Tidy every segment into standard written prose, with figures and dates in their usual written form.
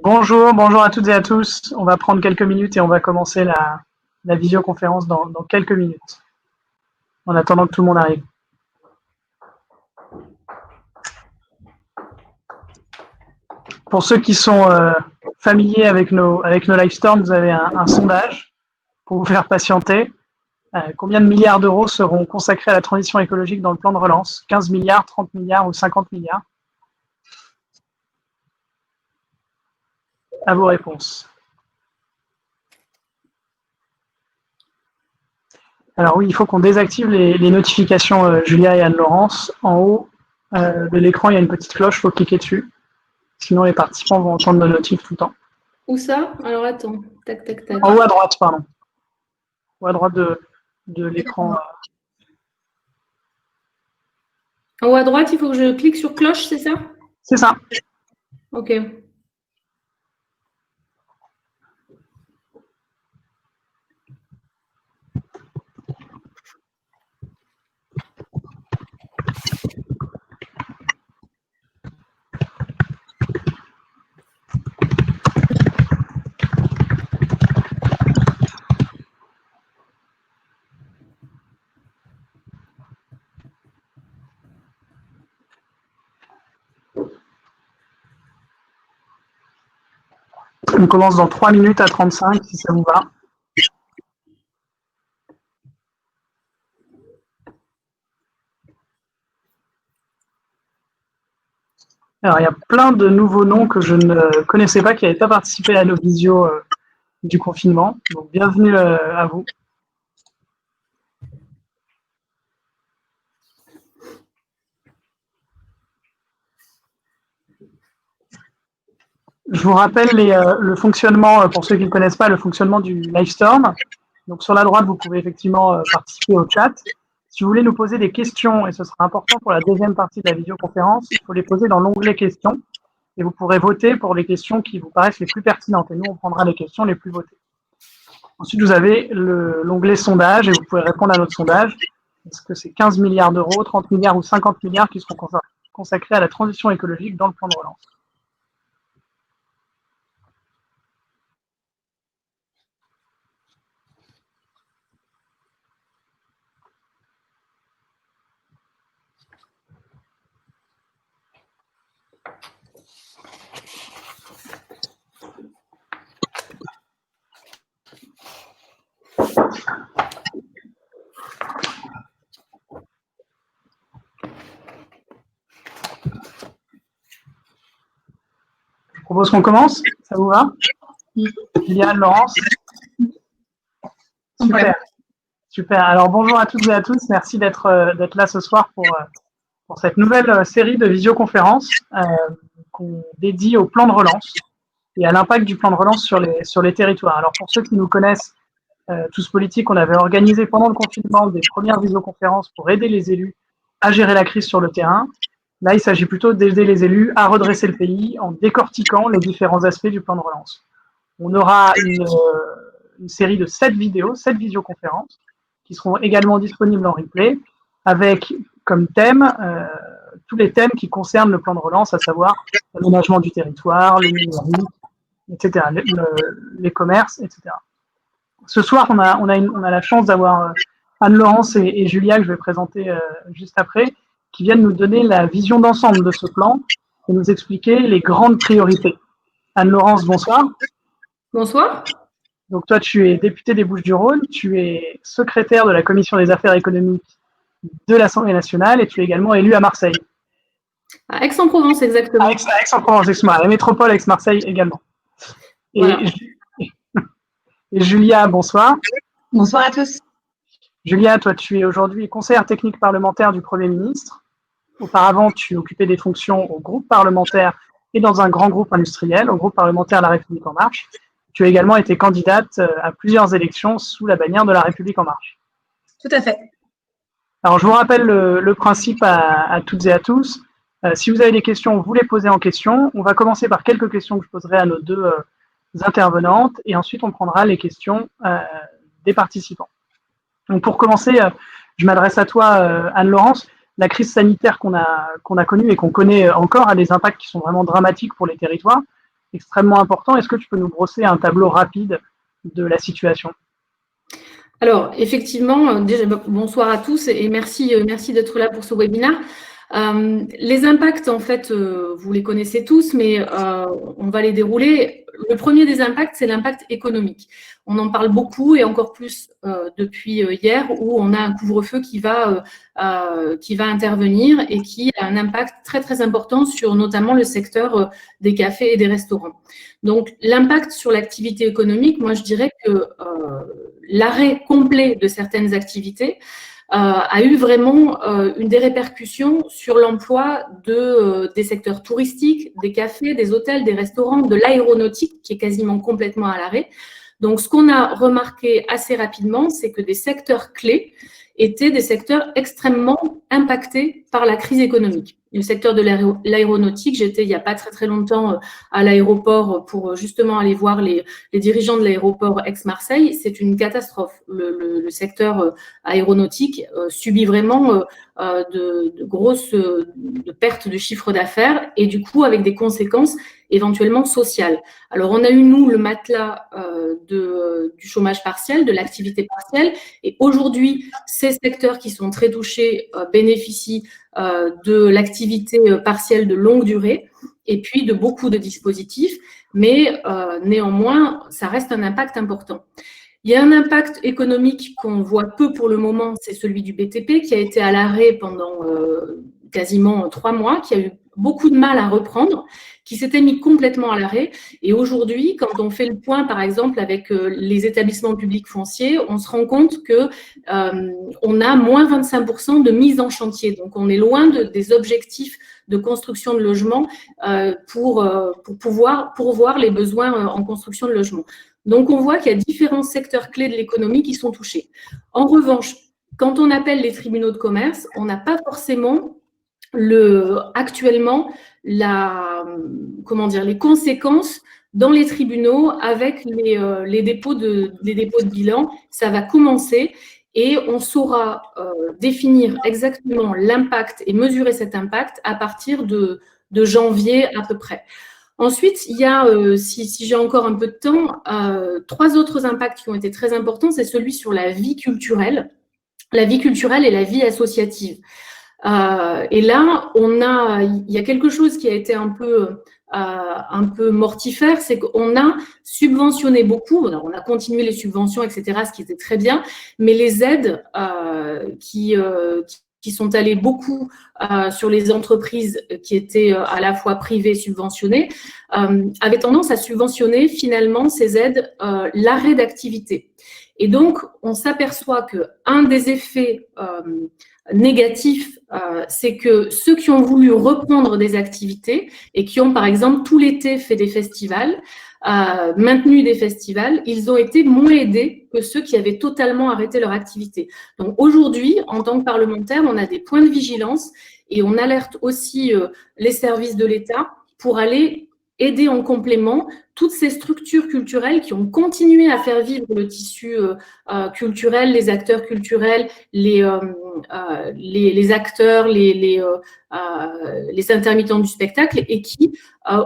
Bonjour à toutes et à tous. On va prendre quelques minutes et on va commencer la visioconférence dans quelques minutes, en attendant que tout le monde arrive. Pour ceux qui sont familiers avec nos live storms, vous avez un sondage pour vous faire patienter. Combien de milliards d'euros seront consacrés à la transition écologique dans le plan de relance? 15 milliards, 30 milliards ou 50 milliards? À vos réponses. Alors oui, il faut qu'on désactive les notifications Julia et Anne-Laurence. En haut de l'écran, il y a une petite cloche, il faut cliquer dessus. Sinon, les participants vont entendre nos notifs tout le temps. Où ça? Alors attends, tac, tac, tac. En haut à droite, pardon. En haut à droite de l'écran. En haut à droite, il faut que je clique sur cloche, c'est ça? C'est ça. Ok. On commence dans 3 minutes à 35, si ça vous va. Alors, il y a plein de nouveaux noms que je ne connaissais pas, qui n'avaient pas participé à nos visios du confinement. Donc, bienvenue à vous. Je vous rappelle le fonctionnement, pour ceux qui ne connaissent pas, le fonctionnement du Livestorm. Donc, sur la droite, vous pouvez effectivement participer au chat. Si vous voulez nous poser des questions, et ce sera important pour la deuxième partie de la vidéoconférence, il faut les poser dans l'onglet questions. Et vous pourrez voter pour les questions qui vous paraissent les plus pertinentes. Et nous, on prendra les questions les plus votées. Ensuite, vous avez l'onglet sondage et vous pouvez répondre à notre sondage. Est-ce que c'est 15 milliards d'euros, 30 milliards ou 50 milliards qui seront consacrés à la transition écologique dans le plan de relance? Je propose qu'on commence. Ça vous va? Liliane, Laurence? Super. Super. Alors, bonjour à toutes et à tous. Merci d'être là ce soir pour cette nouvelle série de visioconférences qu'on dédie au plan de relance et à l'impact du plan de relance sur les territoires. Alors, pour ceux qui nous connaissent, Tous Politiques, on avait organisé pendant le confinement des premières visioconférences pour aider les élus à gérer la crise sur le terrain. Là, il s'agit plutôt d'aider les élus à redresser le pays en décortiquant les différents aspects du plan de relance. On aura une série de 7 vidéos, 7 visioconférences, qui seront également disponibles en replay, avec comme thème tous les thèmes qui concernent le plan de relance, à savoir l'aménagement du territoire, le numérique, etc., les commerces, etc. Ce soir, on a la chance d'avoir Anne-Laurence et Julia, que je vais présenter juste après, qui viennent nous donner la vision d'ensemble de ce plan et nous expliquer les grandes priorités. Anne-Laurence, bonsoir. Bonsoir. Donc toi, tu es députée des Bouches-du-Rhône, tu es secrétaire de la Commission des affaires économiques de l'Assemblée nationale et tu es également élue à Marseille. À Aix-en-Provence, exactement. À Aix-en-Provence, excuse-moi, la métropole Aix-Marseille également. Voilà. Et Julia, bonsoir. Bonsoir à tous. Julia, toi, tu es aujourd'hui conseillère technique parlementaire du Premier ministre. Auparavant, tu occupais des fonctions au groupe parlementaire et dans un grand groupe industriel, au groupe parlementaire La République En Marche. Tu as également été candidate à plusieurs élections sous la bannière de La République En Marche. Tout à fait. Alors, je vous rappelle le principe à toutes et à tous. Si vous avez des questions, vous les posez en question. On va commencer par quelques questions que je poserai à nos deux intervenantes et ensuite on prendra les questions des participants. Donc, pour commencer, je m'adresse à toi, Anne-Laurence. La crise sanitaire qu'on a connue et qu'on connaît encore a des impacts qui sont vraiment dramatiques pour les territoires. extrêmement important. Est-ce que tu peux nous brosser un tableau rapide de la situation? Alors, effectivement, déjà, bonsoir à tous et merci d'être là pour ce webinaire. Les impacts, en fait, vous les connaissez tous, mais on va les dérouler. Le premier des impacts, c'est l'impact économique. On en parle beaucoup et encore plus depuis hier, où on a un couvre-feu qui va intervenir et qui a un impact très, très important sur notamment le secteur des cafés et des restaurants. Donc, l'impact sur l'activité économique, moi, je dirais que l'arrêt complet de certaines activités a eu vraiment des répercussions sur l'emploi des secteurs touristiques, des cafés, des hôtels, des restaurants, de l'aéronautique qui est quasiment complètement à l'arrêt. Donc, ce qu'on a remarqué assez rapidement, c'est que des secteurs clés étaient des secteurs extrêmement impactés par la crise économique. Le secteur de l'aéronautique, j'étais il n'y a pas très très longtemps à l'aéroport pour justement aller voir les dirigeants de l'aéroport Aix-Marseille. C'est une catastrophe. Le secteur aéronautique subit vraiment de grosses pertes de chiffre d'affaires et du coup avec des conséquences éventuellement sociales. Alors on a eu nous le matelas du chômage partiel, de l'activité partielle et aujourd'hui ces secteurs qui sont très touchés bénéficient de l'activité partielle de longue durée et puis de beaucoup de dispositifs, mais néanmoins, ça reste un impact important. Il y a un impact économique qu'on voit peu pour le moment, c'est celui du BTP qui a été à l'arrêt pendant quasiment 3 mois, qui a eu beaucoup de mal à reprendre, qui s'était mis complètement à l'arrêt. Et aujourd'hui, quand on fait le point, par exemple, avec les établissements publics fonciers, on se rend compte que on a moins 25% de mise en chantier. Donc, on est loin des objectifs de construction de logements pour pouvoir pourvoir les besoins en construction de logements. Donc, on voit qu'il y a différents secteurs clés de l'économie qui sont touchés. En revanche, quand on appelle les tribunaux de commerce, on n'a pas forcément actuellement les conséquences dans les tribunaux avec les dépôts de bilan. Ça va commencer et on saura définir exactement l'impact et mesurer cet impact à partir de janvier à peu près. Ensuite, il y a, si j'ai encore un peu de temps, 3 autres impacts qui ont été très importants. C'est celui sur la vie culturelle et la vie associative. Et là, il y a quelque chose qui a été un peu mortifère, c'est qu'on a subventionné beaucoup, on a continué les subventions, etc., ce qui était très bien, mais les aides qui sont allées beaucoup sur les entreprises qui étaient à la fois privées et subventionnées, avaient tendance à subventionner finalement ces aides l'arrêt d'activité. Et donc, on s'aperçoit qu'un des effets négatifs, c'est que ceux qui ont voulu reprendre des activités et qui ont, par exemple, tout l'été fait des festivals, maintenu des festivals, ils ont été moins aidés que ceux qui avaient totalement arrêté leur activité. Donc, aujourd'hui, en tant que parlementaire, on a des points de vigilance et on alerte aussi les services de l'État pour aller aider en complément toutes ces structures culturelles qui ont continué à faire vivre le tissu culturel, les acteurs culturels, les acteurs, les intermittents du spectacle et qui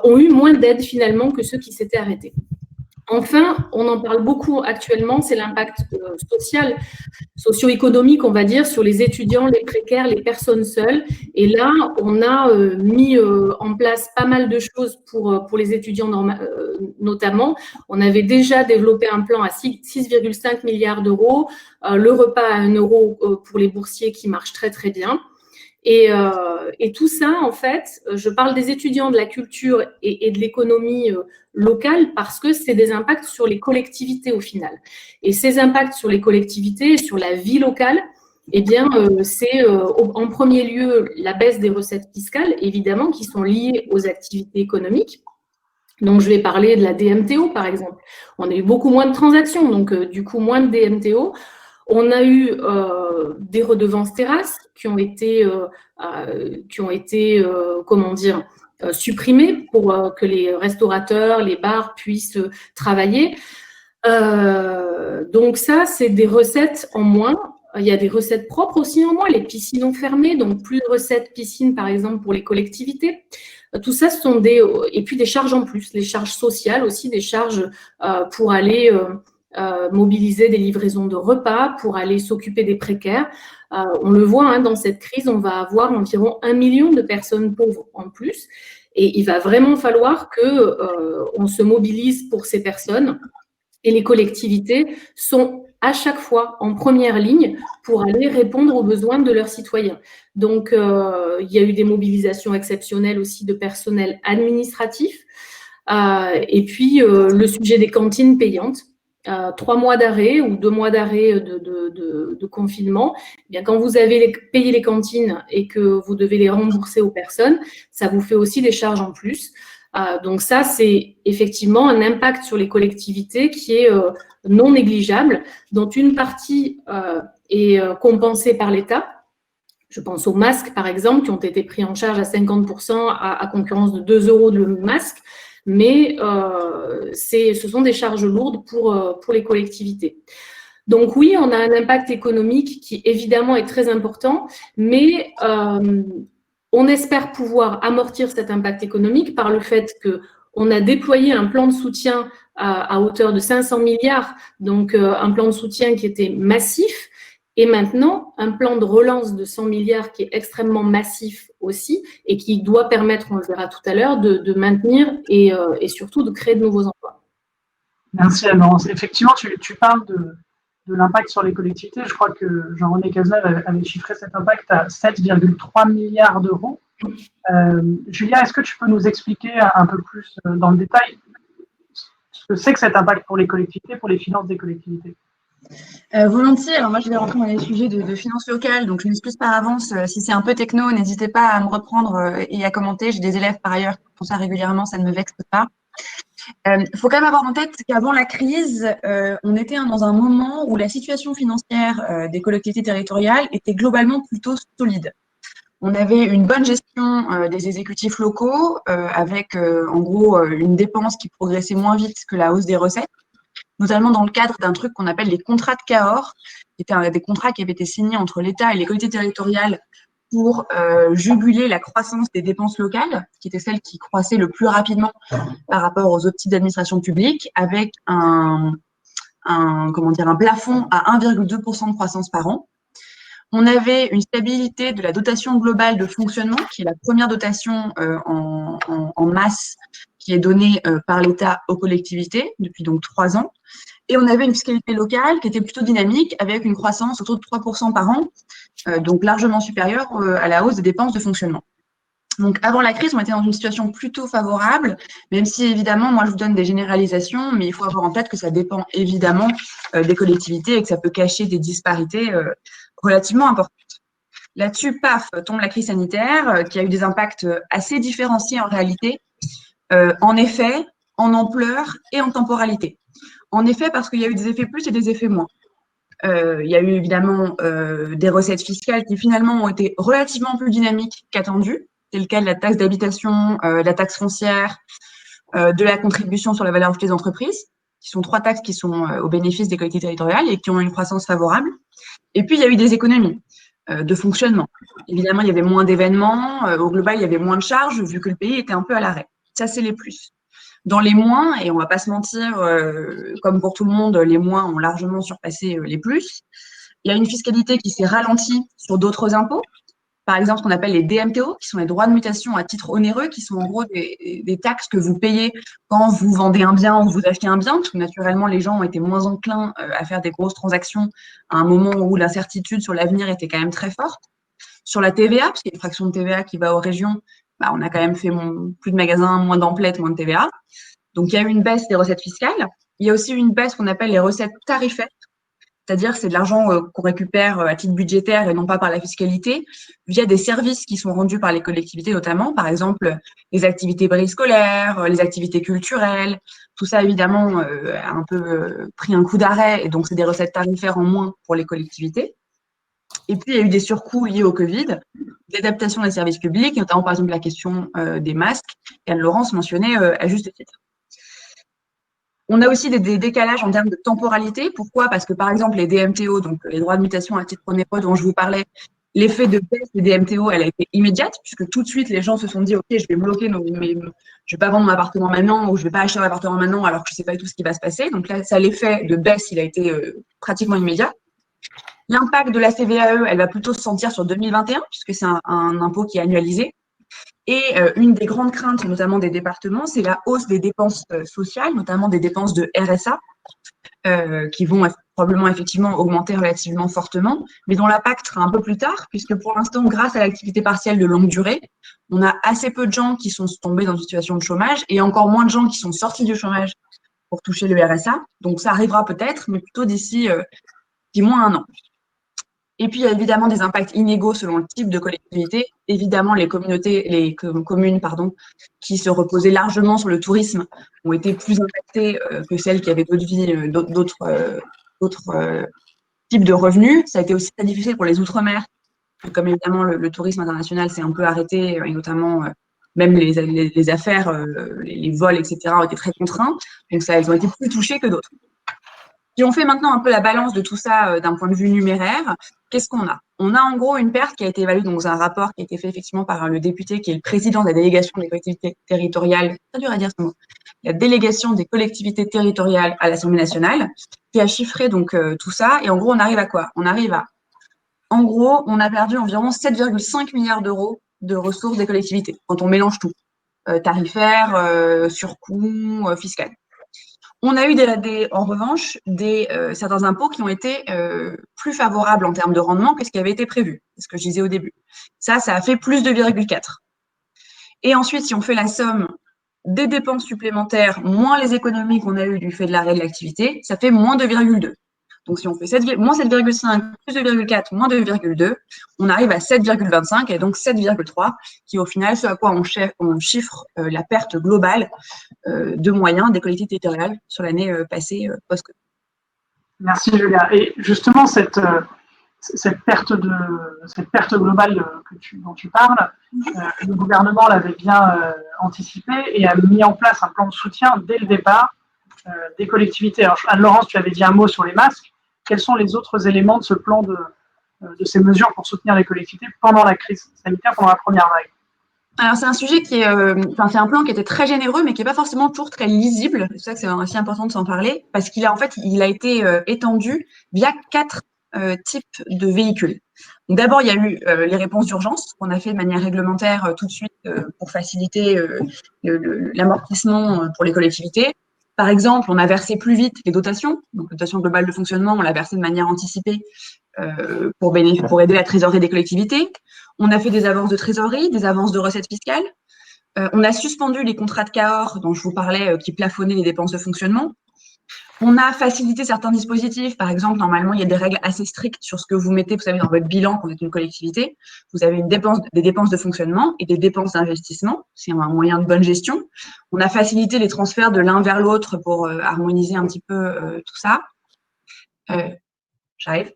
ont eu moins d'aide finalement que ceux qui s'étaient arrêtés. Enfin, on en parle beaucoup actuellement, c'est l'impact socio-économique, on va dire, sur les étudiants, les précaires, les personnes seules. Et là, on a mis en place pas mal de choses pour les étudiants notamment. On avait déjà développé un plan à 6,5 milliards d'euros, le repas à 1 euro pour les boursiers qui marche très, très bien. Et tout ça, en fait, je parle des étudiants, de la culture et de l'économie locale parce que c'est des impacts sur les collectivités au final. Et ces impacts sur les collectivités, sur la vie locale, eh bien, c'est en premier lieu la baisse des recettes fiscales, évidemment, qui sont liées aux activités économiques. Donc, je vais parler de la DMTO, par exemple. On a eu beaucoup moins de transactions, donc du coup, moins de DMTO. On a eu des redevances terrasses qui ont été supprimées pour que les restaurateurs, les bars puissent travailler. Donc ça, c'est des recettes en moins. Il y a des recettes propres aussi en moins. Les piscines ont fermé, donc plus de recettes piscines, par exemple, pour les collectivités. Tout ça, ce sont et puis des charges en plus, les charges sociales aussi, des charges pour aller mobiliser des livraisons de repas, pour aller s'occuper des précaires. On le voit, dans cette crise, on va avoir environ 1 million de personnes pauvres en plus. Et il va vraiment falloir qu'on se mobilise pour ces personnes. Et les collectivités sont à chaque fois en première ligne pour aller répondre aux besoins de leurs citoyens. Donc, il y a eu des mobilisations exceptionnelles aussi de personnel administratif. Et puis, le sujet des cantines payantes. 3 mois d'arrêt ou 2 mois d'arrêt de confinement, eh bien, quand vous avez payé les cantines et que vous devez les rembourser aux personnes, ça vous fait aussi des charges en plus. Donc ça, c'est effectivement un impact sur les collectivités qui est non négligeable, dont une partie est compensée par l'État. Je pense aux masques, par exemple, qui ont été pris en charge à 50% à concurrence de 2 € le masque. Mais ce sont des charges lourdes pour les collectivités. Donc oui, on a un impact économique qui évidemment est très important, mais on espère pouvoir amortir cet impact économique par le fait qu'on a déployé un plan de soutien à hauteur de 500 milliards, donc un plan de soutien qui était massif, et maintenant un plan de relance de 100 milliards qui est extrêmement massif aussi et qui doit permettre, on le verra tout à l'heure, de maintenir et surtout de créer de nouveaux emplois. Merci Anne-Laurence. Effectivement, tu parles de l'impact sur les collectivités. Je crois que Jean-René Cazeneuve avait chiffré cet impact à 7,3 milliards d'euros. Julia, est-ce que tu peux nous expliquer un peu plus dans le détail ce que c'est que cet impact pour les collectivités, pour les finances des collectivités? Volontiers. Alors moi, je vais rentrer dans les sujets de finances locales, donc je m'excuse par avance. Si c'est un peu techno, n'hésitez pas à me reprendre et à commenter. J'ai des élèves par ailleurs qui font ça régulièrement, ça ne me vexe pas. Il faut quand même avoir en tête qu'avant la crise, on était dans un moment où la situation financière des collectivités territoriales était globalement plutôt solide. On avait une bonne gestion des exécutifs locaux avec en gros une dépense qui progressait moins vite que la hausse des recettes, notamment dans le cadre d'un truc qu'on appelle les contrats de Cahors, qui étaient des contrats qui avaient été signés entre l'État et les collectivités territoriales pour juguler la croissance des dépenses locales, qui étaient celles qui croissaient le plus rapidement par rapport aux autres types d'administration publique, avec un plafond à 1,2% de croissance par an. On avait une stabilité de la dotation globale de fonctionnement, qui est la première dotation en masse qui est donnée par l'État aux collectivités depuis donc 3 ans. Et on avait une fiscalité locale qui était plutôt dynamique, avec une croissance autour de 3% par an, donc largement supérieure à la hausse des dépenses de fonctionnement. Donc, avant la crise, on était dans une situation plutôt favorable, même si, évidemment, moi, je vous donne des généralisations, mais il faut avoir en tête que ça dépend, évidemment, des collectivités et que ça peut cacher des disparités relativement importantes. Là-dessus, paf, tombe la crise sanitaire, qui a eu des impacts assez différenciés en réalité, en effet, en ampleur et en temporalité. En effet, parce qu'il y a eu des effets plus et des effets moins. Il y a eu évidemment des recettes fiscales qui finalement ont été relativement plus dynamiques qu'attendues. C'est le cas de la taxe d'habitation, de la taxe foncière, de la contribution sur la valeur ajoutée des entreprises, qui sont 3 taxes qui sont au bénéfice des collectivités territoriales et qui ont une croissance favorable. Et puis, il y a eu des économies de fonctionnement. Évidemment, il y avait moins d'événements. Au global, il y avait moins de charges vu que le pays était un peu à l'arrêt. Ça, c'est les plus. Dans les moins, et on ne va pas se mentir, comme pour tout le monde, les moins ont largement surpassé les plus. Il y a une fiscalité qui s'est ralentie sur d'autres impôts. Par exemple, ce qu'on appelle les DMTO, qui sont les droits de mutation à titre onéreux, qui sont en gros des taxes que vous payez quand vous vendez un bien ou vous achetez un bien, parce que naturellement, les gens ont été moins enclins à faire des grosses transactions à un moment où l'incertitude sur l'avenir était quand même très forte. Sur la TVA, parce qu'il y a une fraction de TVA qui va aux régions, on a quand même fait plus de magasins, moins d'emplettes, moins de TVA. Donc, il y a eu une baisse des recettes fiscales. Il y a aussi une baisse qu'on appelle les recettes tarifaires, c'est-à-dire c'est de l'argent qu'on récupère à titre budgétaire et non pas par la fiscalité, via des services qui sont rendus par les collectivités notamment, par exemple les activités périscolaires, les activités culturelles. Tout ça, évidemment, a un peu pris un coup d'arrêt et donc c'est des recettes tarifaires en moins pour les collectivités. Et puis, il y a eu des surcoûts liés au Covid, d'adaptation des services publics, notamment par exemple la question des masques, qu'Anne-Laurence mentionnait à juste titre. On a aussi des décalages en termes de temporalité. Pourquoi? Parce que, par exemple, les DMTO, donc les droits de mutation à titre onéreux dont je vous parlais, L'effet de baisse des DMTO, elle a été immédiate, puisque tout de suite, les gens se sont dit, OK, je vais bloquer je vais pas vendre mon appartement maintenant, ou je vais pas acheter un appartement maintenant, alors que je sais pas du tout ce qui va se passer. Donc là, ça, l'effet de baisse, il a été pratiquement immédiat. L'impact de la CVAE, elle va plutôt se sentir sur 2021, puisque c'est un impôt qui est annualisé. Et une des grandes craintes, notamment des départements, c'est la hausse des dépenses sociales, notamment des dépenses de RSA, qui vont probablement effectivement augmenter relativement fortement, mais dont l'impact sera un peu plus tard, puisque pour l'instant, grâce à l'activité partielle de longue durée, on a assez peu de gens qui sont tombés dans une situation de chômage et encore moins de gens qui sont sortis du chômage pour toucher le RSA. Donc ça arrivera peut-être, mais plutôt d'ici moins un an. Et puis, il y a évidemment des impacts inégaux selon le type de collectivité. Évidemment, les communes, qui se reposaient largement sur le tourisme ont été plus impactées que celles qui avaient d'autres types de revenus. Ça a été aussi très difficile pour les outre-mer, comme évidemment le tourisme international s'est un peu arrêté, et notamment même les affaires, les vols, etc., ont été très contraints. Donc, elles ont été plus touchées que d'autres. Si on fait maintenant un peu la balance de tout ça d'un point de vue numéraire, qu'est-ce qu'on a? On a en gros une perte qui a été évaluée dans un rapport qui a été fait effectivement par le député qui est le président de la délégation des collectivités territoriales, très dur à dire ce mot, la délégation des collectivités territoriales à l'Assemblée nationale, qui a chiffré donc tout ça. Et en gros, on arrive à quoi? En gros, on a perdu environ 7,5 milliards d'euros de ressources des collectivités, quand on mélange tout, tarifaire, surcoût, fiscal. On a eu en revanche certains impôts qui ont été plus favorables en termes de rendement que ce qui avait été prévu, c'est ce que je disais au début. Ça a fait plus de 2,4. Et ensuite, si on fait la somme des dépenses supplémentaires moins les économies qu'on a eues du fait de l'arrêt de l'activité, ça fait moins 2,2. Donc, si on fait moins 7,5 plus 2,4 moins 2,2, on arrive à 7,25 et donc 7,3, qui au final, ce à quoi on chiffre la perte globale de moyens des collectivités territoriales sur l'année passée post-Covid. Merci Julia. Et justement, cette perte globale dont tu parles, le gouvernement l'avait bien anticipé et a mis en place un plan de soutien dès le départ des collectivités. Alors, Anne-Laurence, tu avais dit un mot sur les masques. Quels sont les autres éléments de ce plan de ces mesures pour soutenir les collectivités pendant la crise sanitaire, pendant la première vague? Alors, c'est un sujet c'est un plan qui était très généreux, mais qui n'est pas forcément toujours très lisible. C'est pour ça que c'est aussi important de s'en parler, parce qu'il a été étendu via 4 types de véhicules. Donc, d'abord, il y a eu les réponses d'urgence qu'on a fait de manière réglementaire tout de suite pour faciliter l'amortissement pour les collectivités. Par exemple, on a versé plus vite les dotations. Donc, dotation globale de fonctionnement, on l'a versé de manière anticipée pour aider la trésorerie des collectivités. On a fait des avances de trésorerie, des avances de recettes fiscales. On a suspendu les contrats de Cahors dont je vous parlais qui plafonnaient les dépenses de fonctionnement. On a facilité certains dispositifs. Par exemple, normalement, il y a des règles assez strictes sur ce que vous mettez, vous savez, dans votre bilan quand vous êtes une collectivité. Vous avez des dépenses de fonctionnement et des dépenses d'investissement. C'est un moyen de bonne gestion. On a facilité les transferts de l'un vers l'autre pour harmoniser un petit peu tout ça. J'arrive.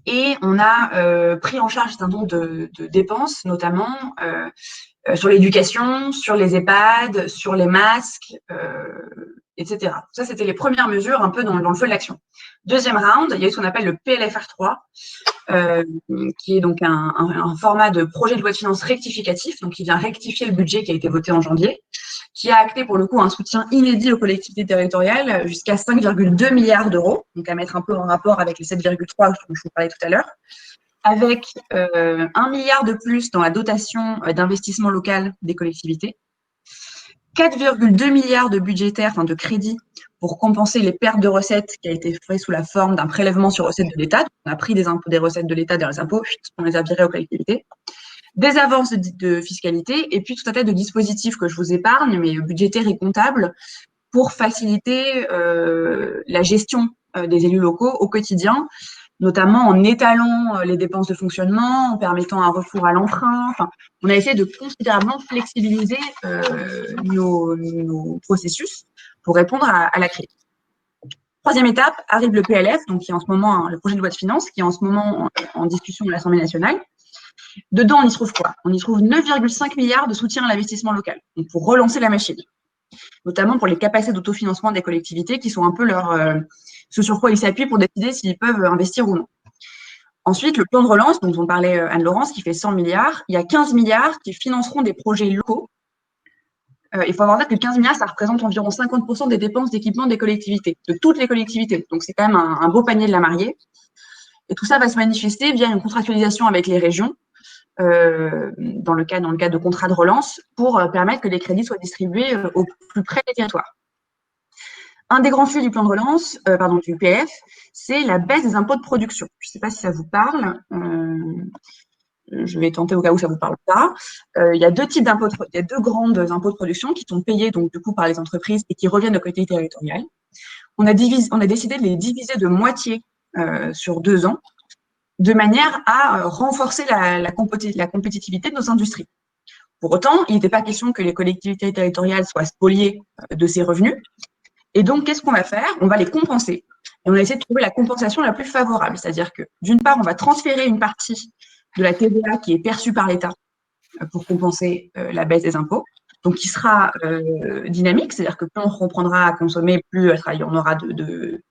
Et on a pris en charge un certain nombre de dépenses, notamment sur l'éducation, sur les EHPAD, sur les masques, etc. Ça, c'était les premières mesures un peu dans le feu de l'action. Deuxième round, il y a eu ce qu'on appelle le PLFR 3, qui est donc un format de projet de loi de finances rectificatif, donc qui vient rectifier le budget qui a été voté en janvier, qui a acté pour le coup un soutien inédit aux collectivités territoriales jusqu'à 5,2 milliards d'euros, donc à mettre un peu en rapport avec les 7,3 dont je vous parlais tout à l'heure, avec 1 milliard de plus dans la dotation d'investissement local des collectivités, 4,2 milliards de budgétaires, de crédits pour compenser les pertes de recettes qui a été fait sous la forme d'un prélèvement sur recettes de l'État. On a pris des recettes de l'État dans les impôts, on les a virés aux collectivités. Des avances de fiscalité et puis tout un tas de dispositifs que je vous épargne, mais budgétaires et comptables, pour faciliter la gestion des élus locaux au quotidien, notamment en étalant les dépenses de fonctionnement, en permettant un recours à l'emprunt. Enfin, on a essayé de considérablement flexibiliser nos processus pour répondre à la crise. Troisième étape, arrive le PLF, donc qui est en ce moment le projet de loi de finances, qui est en ce moment en discussion à l'Assemblée nationale. Dedans, on y trouve quoi? On y trouve 9,5 milliards de soutien à l'investissement local, donc pour relancer la machine, notamment pour les capacités d'autofinancement des collectivités qui sont un peu ce sur quoi ils s'appuient pour décider s'ils peuvent investir ou non. Ensuite, le plan de relance dont on parlait Anne-Laurence, qui fait 100 milliards, il y a 15 milliards qui financeront des projets locaux. Il faut avoir en tête que 15 milliards, ça représente environ 50% des dépenses d'équipement des collectivités, de toutes les collectivités. Donc, c'est quand même un beau panier de la mariée. Et tout ça va se manifester via une contractualisation avec les régions, dans le cas de contrats de relance, pour permettre que les crédits soient distribués au plus près des territoires. Un des grands flux du plan de relance, du PLF, c'est la baisse des impôts de production. Je ne sais pas si ça vous parle. Je vais tenter au cas où ça ne vous parle pas. Il y a deux types d'impôts, il y a deux grandes impôts de production qui sont payés donc du coup par les entreprises et qui reviennent aux collectivités territoriales. On a décidé de les diviser de moitié sur 2 ans, de manière à renforcer la compétitivité de nos industries. Pour autant, il n'était pas question que les collectivités territoriales soient spoliées de ces revenus. Et donc, qu'est-ce qu'on va faire? On va les compenser. Et on va essayer de trouver la compensation la plus favorable. C'est-à-dire que, d'une part, on va transférer une partie de la TVA qui est perçue par l'État pour compenser la baisse des impôts, donc qui sera dynamique, c'est-à-dire que plus on reprendra à consommer, plus on aura de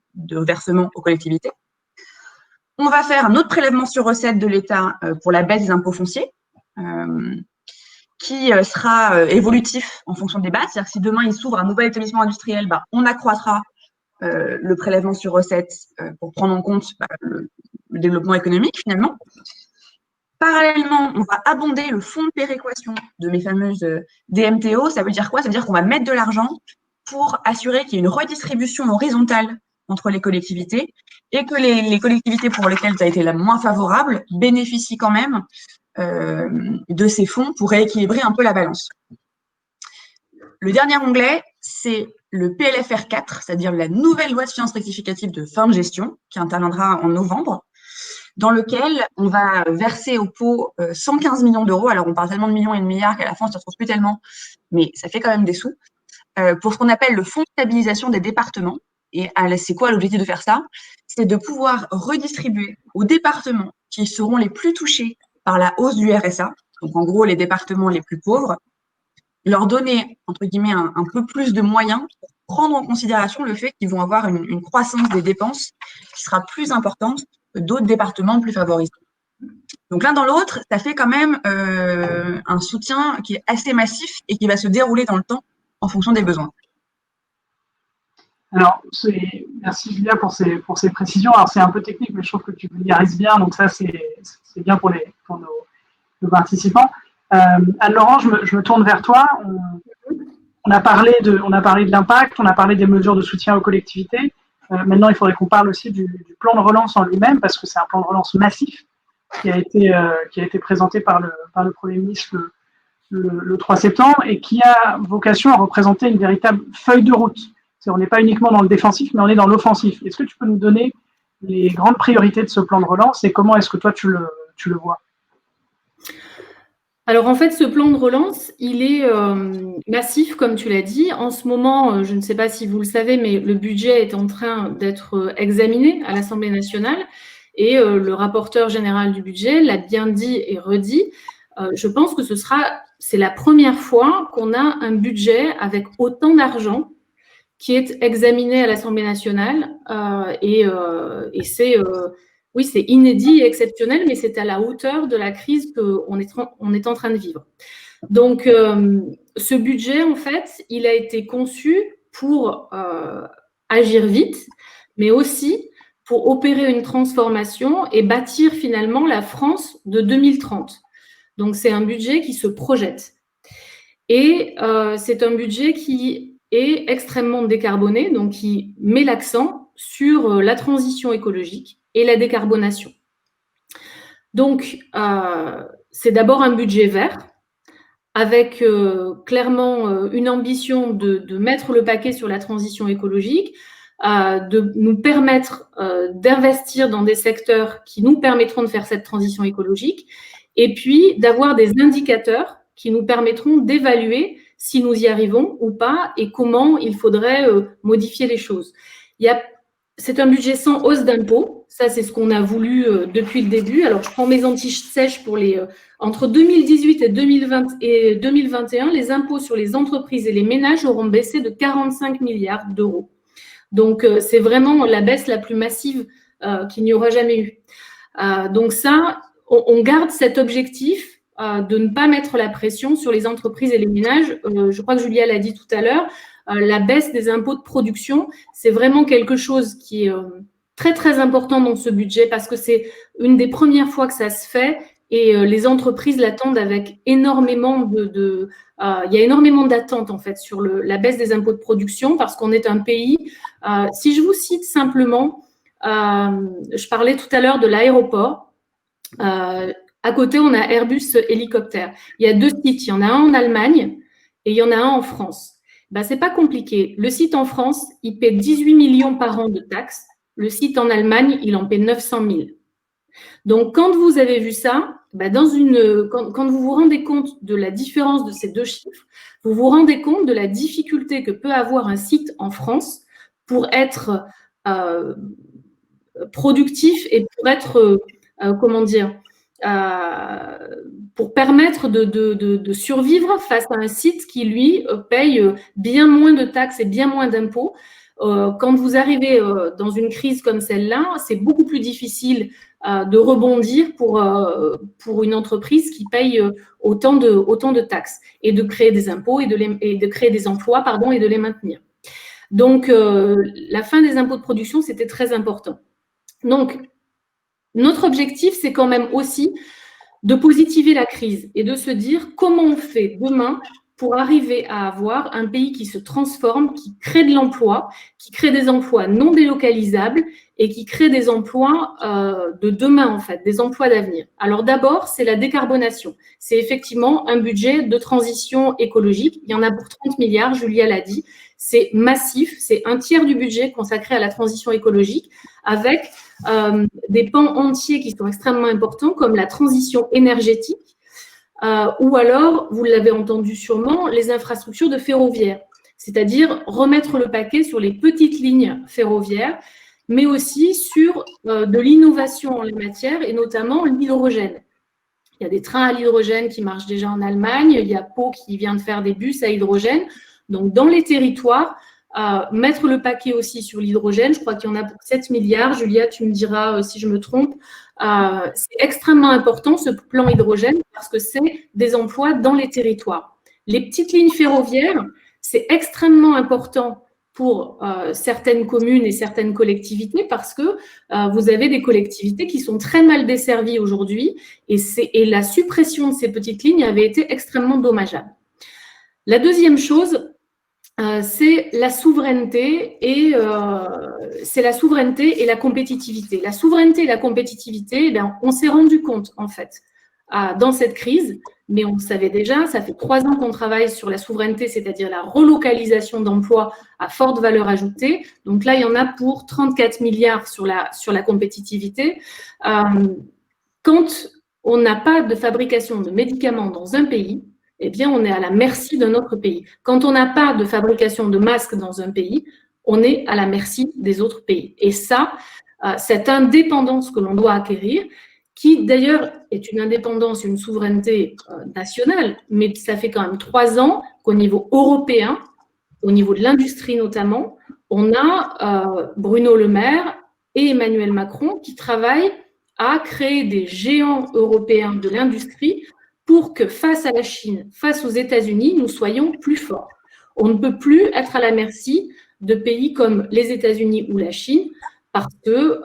versements aux collectivités. On va faire un autre prélèvement sur recette de l'État pour la baisse des impôts fonciers, qui sera évolutif en fonction des bases. C'est-à-dire que si demain il s'ouvre un nouvel établissement industriel, on accroîtra le prélèvement sur recette pour prendre en compte le développement économique finalement. Parallèlement, on va abonder le fonds de péréquation de mes fameuses DMTO. Ça veut dire quoi? Ça veut dire qu'on va mettre de l'argent pour assurer qu'il y ait une redistribution horizontale entre les collectivités et que les collectivités pour lesquelles ça a été la moins favorable bénéficient quand même de ces fonds pour rééquilibrer un peu la balance. Le dernier onglet, c'est le PLFR 4, c'est-à-dire la nouvelle loi de finances rectificative de fin de gestion qui interviendra en novembre, dans lequel on va verser au pot 115 millions d'euros. Alors, on parle tellement de millions et de milliards qu'à la fin, on ne se retrouve plus tellement, mais ça fait quand même des sous, pour ce qu'on appelle le fonds de stabilisation des départements. Et c'est quoi l'objectif de faire ça? C'est de pouvoir redistribuer aux départements qui seront les plus touchés par la hausse du RSA, donc en gros les départements les plus pauvres, leur donner, entre guillemets, un peu plus de moyens pour prendre en considération le fait qu'ils vont avoir une croissance des dépenses qui sera plus importante que d'autres départements plus favorisés. Donc l'un dans l'autre, ça fait quand même un soutien qui est assez massif et qui va se dérouler dans le temps en fonction des besoins. Alors, merci Julia pour ces précisions. Alors, c'est un peu technique, mais je trouve que tu vulgarises bien, donc ça, c'est bien pour nos participants. Anne-Laurent, je me tourne vers toi. On a parlé de l'impact, on a parlé des mesures de soutien aux collectivités. Maintenant, il faudrait qu'on parle aussi du plan de relance en lui-même, parce que c'est un plan de relance massif qui a été présenté par le Premier ministre le 3 septembre et qui a vocation à représenter une véritable feuille de route. On n'est pas uniquement dans le défensif, mais on est dans l'offensif. Est-ce que tu peux nous donner les grandes priorités de ce plan de relance et comment est-ce que toi, tu le vois? Alors, en fait, ce plan de relance, il est massif, comme tu l'as dit. En ce moment, je ne sais pas si vous le savez, mais le budget est en train d'être examiné à l'Assemblée nationale et le rapporteur général du budget l'a bien dit et redit. Je pense que c'est la première fois qu'on a un budget avec autant d'argent qui est examiné à l'Assemblée nationale et c'est inédit et exceptionnel, mais c'est à la hauteur de la crise qu'on est en train de vivre. Donc, ce budget, en fait, il a été conçu pour agir vite, mais aussi pour opérer une transformation et bâtir finalement la France de 2030. Donc, c'est un budget qui se projette. Et c'est un budget qui est extrêmement décarboné, donc qui met l'accent sur la transition écologique et la décarbonation. Donc, c'est d'abord un budget vert, avec clairement une ambition de mettre le paquet sur la transition écologique, de nous permettre d'investir dans des secteurs qui nous permettront de faire cette transition écologique, et puis d'avoir des indicateurs qui nous permettront d'évaluer si nous y arrivons ou pas et comment il faudrait modifier les choses. C'est un budget sans hausse d'impôts. Ça, c'est ce qu'on a voulu depuis le début. Alors, je prends mes anti-sèches pour entre 2018 et 2021, les impôts sur les entreprises et les ménages auront baissé de 45 milliards d'euros. Donc, c'est vraiment la baisse la plus massive qu'il n'y aura jamais eu. Donc ça, on garde cet objectif de ne pas mettre la pression sur les entreprises et les ménages. Je crois que Julia l'a dit tout à l'heure, la baisse des impôts de production, c'est vraiment quelque chose qui est très, très important dans ce budget parce que c'est une des premières fois que ça se fait et les entreprises l'attendent avec énormément il y a énormément d'attentes en fait sur la baisse des impôts de production parce qu'on est un pays. Si je vous cite simplement, je parlais tout à l'heure de l'aéroport. À côté, on a Airbus Hélicoptère. Il y a 2 sites. Il y en a un en Allemagne et il y en a un en France. Ben, c'est pas compliqué. Le site en France, il paie 18 millions par an de taxes. Le site en Allemagne, il en paie 900 000. Donc, quand vous avez vu ça, ben quand vous vous rendez compte de la différence de ces 2 chiffres, vous vous rendez compte de la difficulté que peut avoir un site en France pour être productif et pour être, pour permettre de survivre face à un site qui, lui, paye bien moins de taxes et bien moins d'impôts. Quand vous arrivez dans une crise comme celle-là, c'est beaucoup plus difficile de rebondir pour une entreprise qui paye autant de taxes et de créer des impôts et de créer des emplois, et de les maintenir. Donc, la fin des impôts de production, c'était très important. Donc, notre objectif, c'est quand même aussi de positiver la crise et de se dire comment on fait demain pour arriver à avoir un pays qui se transforme, qui crée de l'emploi, qui crée des emplois non délocalisables et qui crée des emplois de demain, en fait, des emplois d'avenir. Alors d'abord, c'est la décarbonation. C'est effectivement un budget de transition écologique. Il y en a pour 30 milliards, Julia l'a dit. C'est massif, c'est un tiers du budget consacré à la transition écologique avec des pans entiers qui sont extrêmement importants comme la transition énergétique ou alors, vous l'avez entendu sûrement, les infrastructures de ferroviaire, c'est-à-dire remettre le paquet sur les petites lignes ferroviaires, mais aussi sur de l'innovation en la matière et notamment l'hydrogène. Il y a des trains à l'hydrogène qui marchent déjà en Allemagne, il y a Pau qui vient de faire des bus à hydrogène. Donc, dans les territoires, mettre le paquet aussi sur l'hydrogène, je crois qu'il y en a pour 7 milliards. Julia, tu me diras si je me trompe. C'est extrêmement important, ce plan hydrogène, parce que c'est des emplois dans les territoires. Les petites lignes ferroviaires, c'est extrêmement important pour certaines communes et certaines collectivités parce que vous avez des collectivités qui sont très mal desservies aujourd'hui et la suppression de ces petites lignes avait été extrêmement dommageable. La deuxième chose, c'est la souveraineté et la compétitivité. La souveraineté et la compétitivité, eh bien, on s'est rendu compte en fait dans cette crise, mais on le savait déjà, ça fait 3 ans qu'on travaille sur la souveraineté, c'est-à-dire la relocalisation d'emplois à forte valeur ajoutée. Donc là, il y en a pour 34 milliards sur la compétitivité. Quand on n'a pas de fabrication de médicaments dans un pays, eh bien, on est à la merci d'un autre pays. Quand on n'a pas de fabrication de masques dans un pays, on est à la merci des autres pays. Et ça, cette indépendance que l'on doit acquérir, qui d'ailleurs est une indépendance, une souveraineté nationale, mais ça fait quand même 3 ans qu'au niveau européen, au niveau de l'industrie notamment, on a Bruno Le Maire et Emmanuel Macron qui travaillent à créer des géants européens de l'industrie pour que face à la Chine, face aux États-Unis, nous soyons plus forts. On ne peut plus être à la merci de pays comme les États-Unis ou la Chine parce que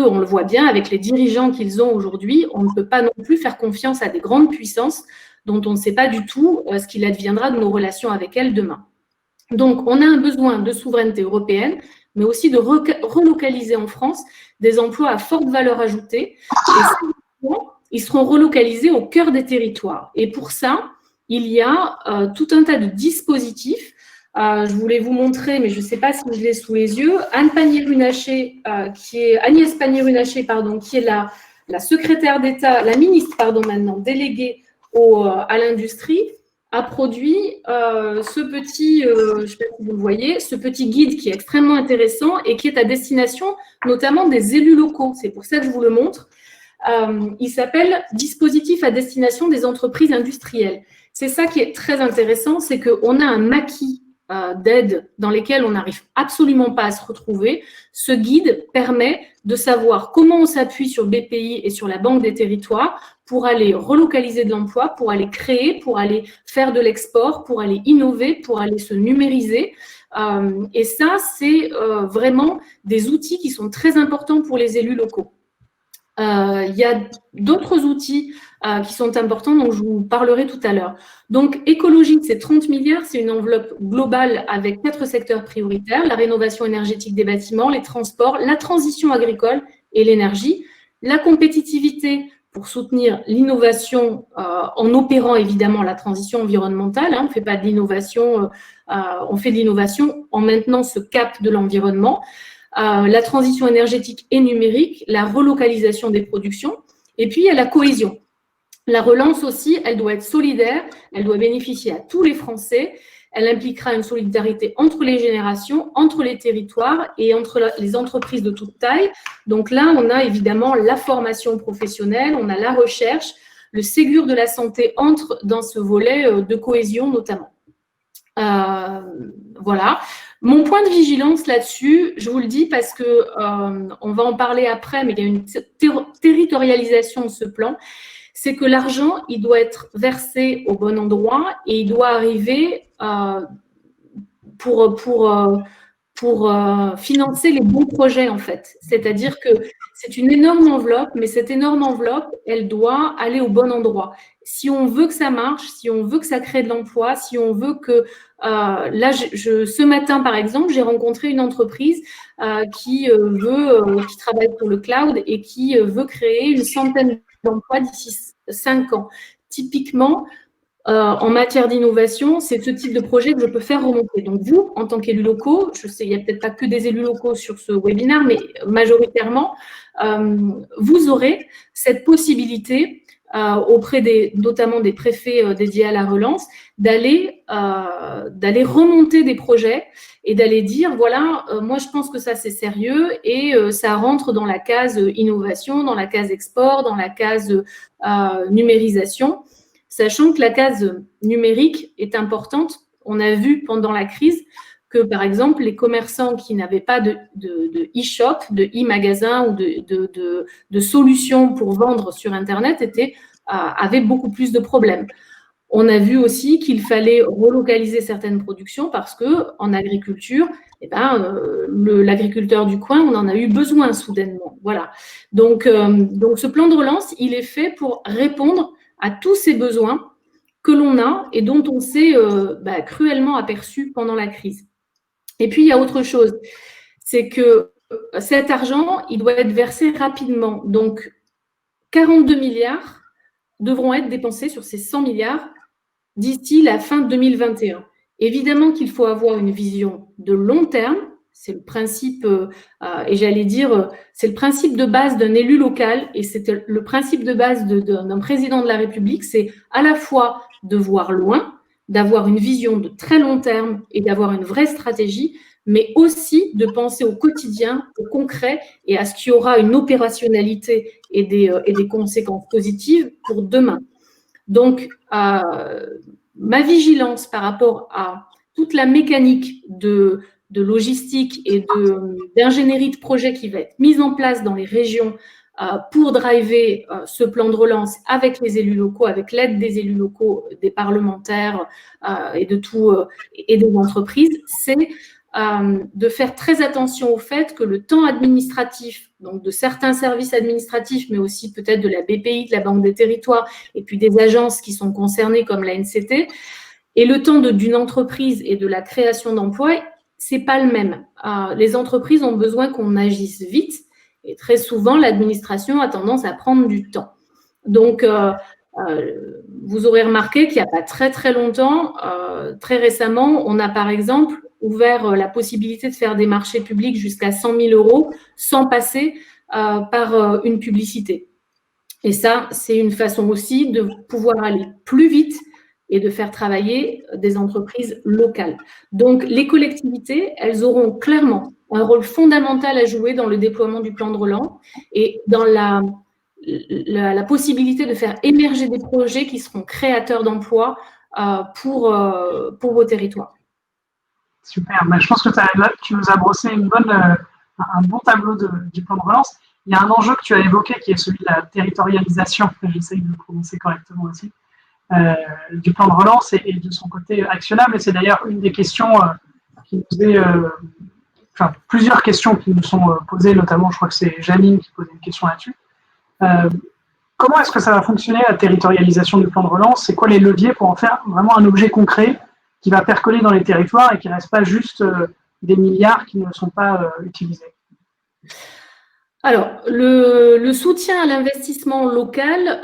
on le voit bien avec les dirigeants qu'ils ont aujourd'hui, on ne peut pas non plus faire confiance à des grandes puissances dont on ne sait pas du tout ce qu'il adviendra de nos relations avec elles demain. Donc, on a un besoin de souveraineté européenne, mais aussi de relocaliser en France des emplois à forte valeur ajoutée. Et ils seront relocalisés au cœur des territoires. Et pour ça, il y a tout un tas de dispositifs. Je voulais vous montrer, mais je ne sais pas si je l'ai sous les yeux. Agnès Pannier-Runacher, qui est la secrétaire d'État, la ministre, maintenant, déléguée à l'industrie, a produit ce petit, je ne sais pas si vous le voyez, ce petit guide qui est extrêmement intéressant et qui est à destination notamment des élus locaux. C'est pour ça que je vous le montre. Il s'appelle « Dispositif à destination des entreprises industrielles ». C'est ça qui est très intéressant, c'est qu'on a un maquis d'aide dans lesquelles on n'arrive absolument pas à se retrouver, ce guide permet de savoir comment on s'appuie sur BPI et sur la Banque des territoires pour aller relocaliser de l'emploi, pour aller créer, pour aller faire de l'export, pour aller innover, pour aller se numériser. Et ça, c'est vraiment des outils qui sont très importants pour les élus locaux. Il y a d'autres outils qui sont importants, dont je vous parlerai tout à l'heure. Donc, écologie, c'est 30 milliards, c'est une enveloppe globale avec 4 secteurs prioritaires, la rénovation énergétique des bâtiments, les transports, la transition agricole et l'énergie, la compétitivité pour soutenir l'innovation en opérant évidemment la transition environnementale. On ne fait pas de l'innovation, on fait de l'innovation en maintenant ce cap de l'environnement. La transition énergétique et numérique, la relocalisation des productions, et puis il y a la cohésion. La relance aussi, elle doit être solidaire, elle doit bénéficier à tous les Français, elle impliquera une solidarité entre les générations, entre les territoires et entre les entreprises de toute taille. Donc là, on a évidemment la formation professionnelle, on a la recherche, le Ségur de la santé entre dans ce volet de cohésion notamment. Voilà. Mon point de vigilance là-dessus, je vous le dis parce que on va en parler après, mais il y a une territorialisation de ce plan, c'est que l'argent, il doit être versé au bon endroit et il doit arriver pour financer les bons projets en fait. C'est-à-dire que c'est une énorme enveloppe, mais cette énorme enveloppe, elle doit aller au bon endroit. Si on veut que ça marche, si on veut que ça crée de l'emploi, si on veut que… là, ce matin, par exemple, j'ai rencontré une entreprise qui travaille pour le cloud et qui veut créer une centaine d'emplois d'ici 5 ans. Typiquement, en matière d'innovation, c'est ce type de projet que je peux faire remonter. Donc, vous, en tant qu'élus locaux, je sais, il n'y a peut-être pas que des élus locaux sur ce webinaire, mais majoritairement, vous aurez cette possibilité auprès notamment des préfets dédiés à la relance, d'aller remonter des projets et d'aller dire, voilà, moi je pense que ça c'est sérieux et ça rentre dans la case innovation, dans la case export, dans la case numérisation, sachant que la case numérique est importante. On a vu pendant la crise que, par exemple, les commerçants qui n'avaient pas de e-shop, de e-magasin ou de solutions pour vendre sur Internet avaient beaucoup plus de problèmes. On a vu aussi qu'il fallait relocaliser certaines productions parce qu'en agriculture, l'agriculteur du coin, on en a eu besoin soudainement. Voilà. Donc, ce plan de relance, il est fait pour répondre à tous ces besoins que l'on a et dont on s'est cruellement aperçu pendant la crise. Et puis, il y a autre chose, c'est que cet argent, il doit être versé rapidement. Donc, 42 milliards devront être dépensés sur ces 100 milliards d'ici la fin 2021. Évidemment qu'il faut avoir une vision de long terme, c'est le principe, et j'allais dire, c'est le principe de base d'un élu local et c'est le principe de base d'un président de la République, c'est à la fois de voir loin, d'avoir une vision de très long terme et d'avoir une vraie stratégie, mais aussi de penser au quotidien, au concret et à ce qu'il y aura une opérationnalité et des conséquences positives pour demain. Donc, ma vigilance par rapport à toute la mécanique de logistique et d'ingénierie de projet qui va être mise en place dans les régions pour driver ce plan de relance avec les élus locaux, avec l'aide des élus locaux, des parlementaires et des entreprises, c'est de faire très attention au fait que le temps administratif, donc de certains services administratifs, mais aussi peut-être de la BPI, de la Banque des territoires, et puis des agences qui sont concernées comme la NCT, et le temps d'une entreprise et de la création d'emplois, c'est pas le même. Les entreprises ont besoin qu'on agisse vite, et très souvent, l'administration a tendance à prendre du temps. Donc, vous aurez remarqué qu'il n'y a pas très, très longtemps, très récemment, on a par exemple ouvert la possibilité de faire des marchés publics jusqu'à 100 000 € sans passer par une publicité. Et ça, c'est une façon aussi de pouvoir aller plus vite et de faire travailler des entreprises locales. Donc, les collectivités, elles auront clairement un rôle fondamental à jouer dans le déploiement du plan de relance et dans la possibilité de faire émerger des projets qui seront créateurs d'emplois pour vos territoires. Super. Ben, je pense que tu nous as brossé un bon tableau du plan de relance. Il y a un enjeu que tu as évoqué qui est celui de la territorialisation, j'essaye de le prononcer correctement aussi, du plan de relance et de son côté actionnable. Et c'est d'ailleurs une des questions qui nous est, plusieurs questions qui nous sont posées, notamment, je crois que c'est Janine qui posait une question là-dessus. Comment est-ce que ça va fonctionner la territorialisation du plan de relance? C'est quoi les leviers pour en faire vraiment un objet concret qui va percoler dans les territoires et qui ne reste pas juste des milliards qui ne sont pas utilisés? Alors, le soutien à l'investissement local,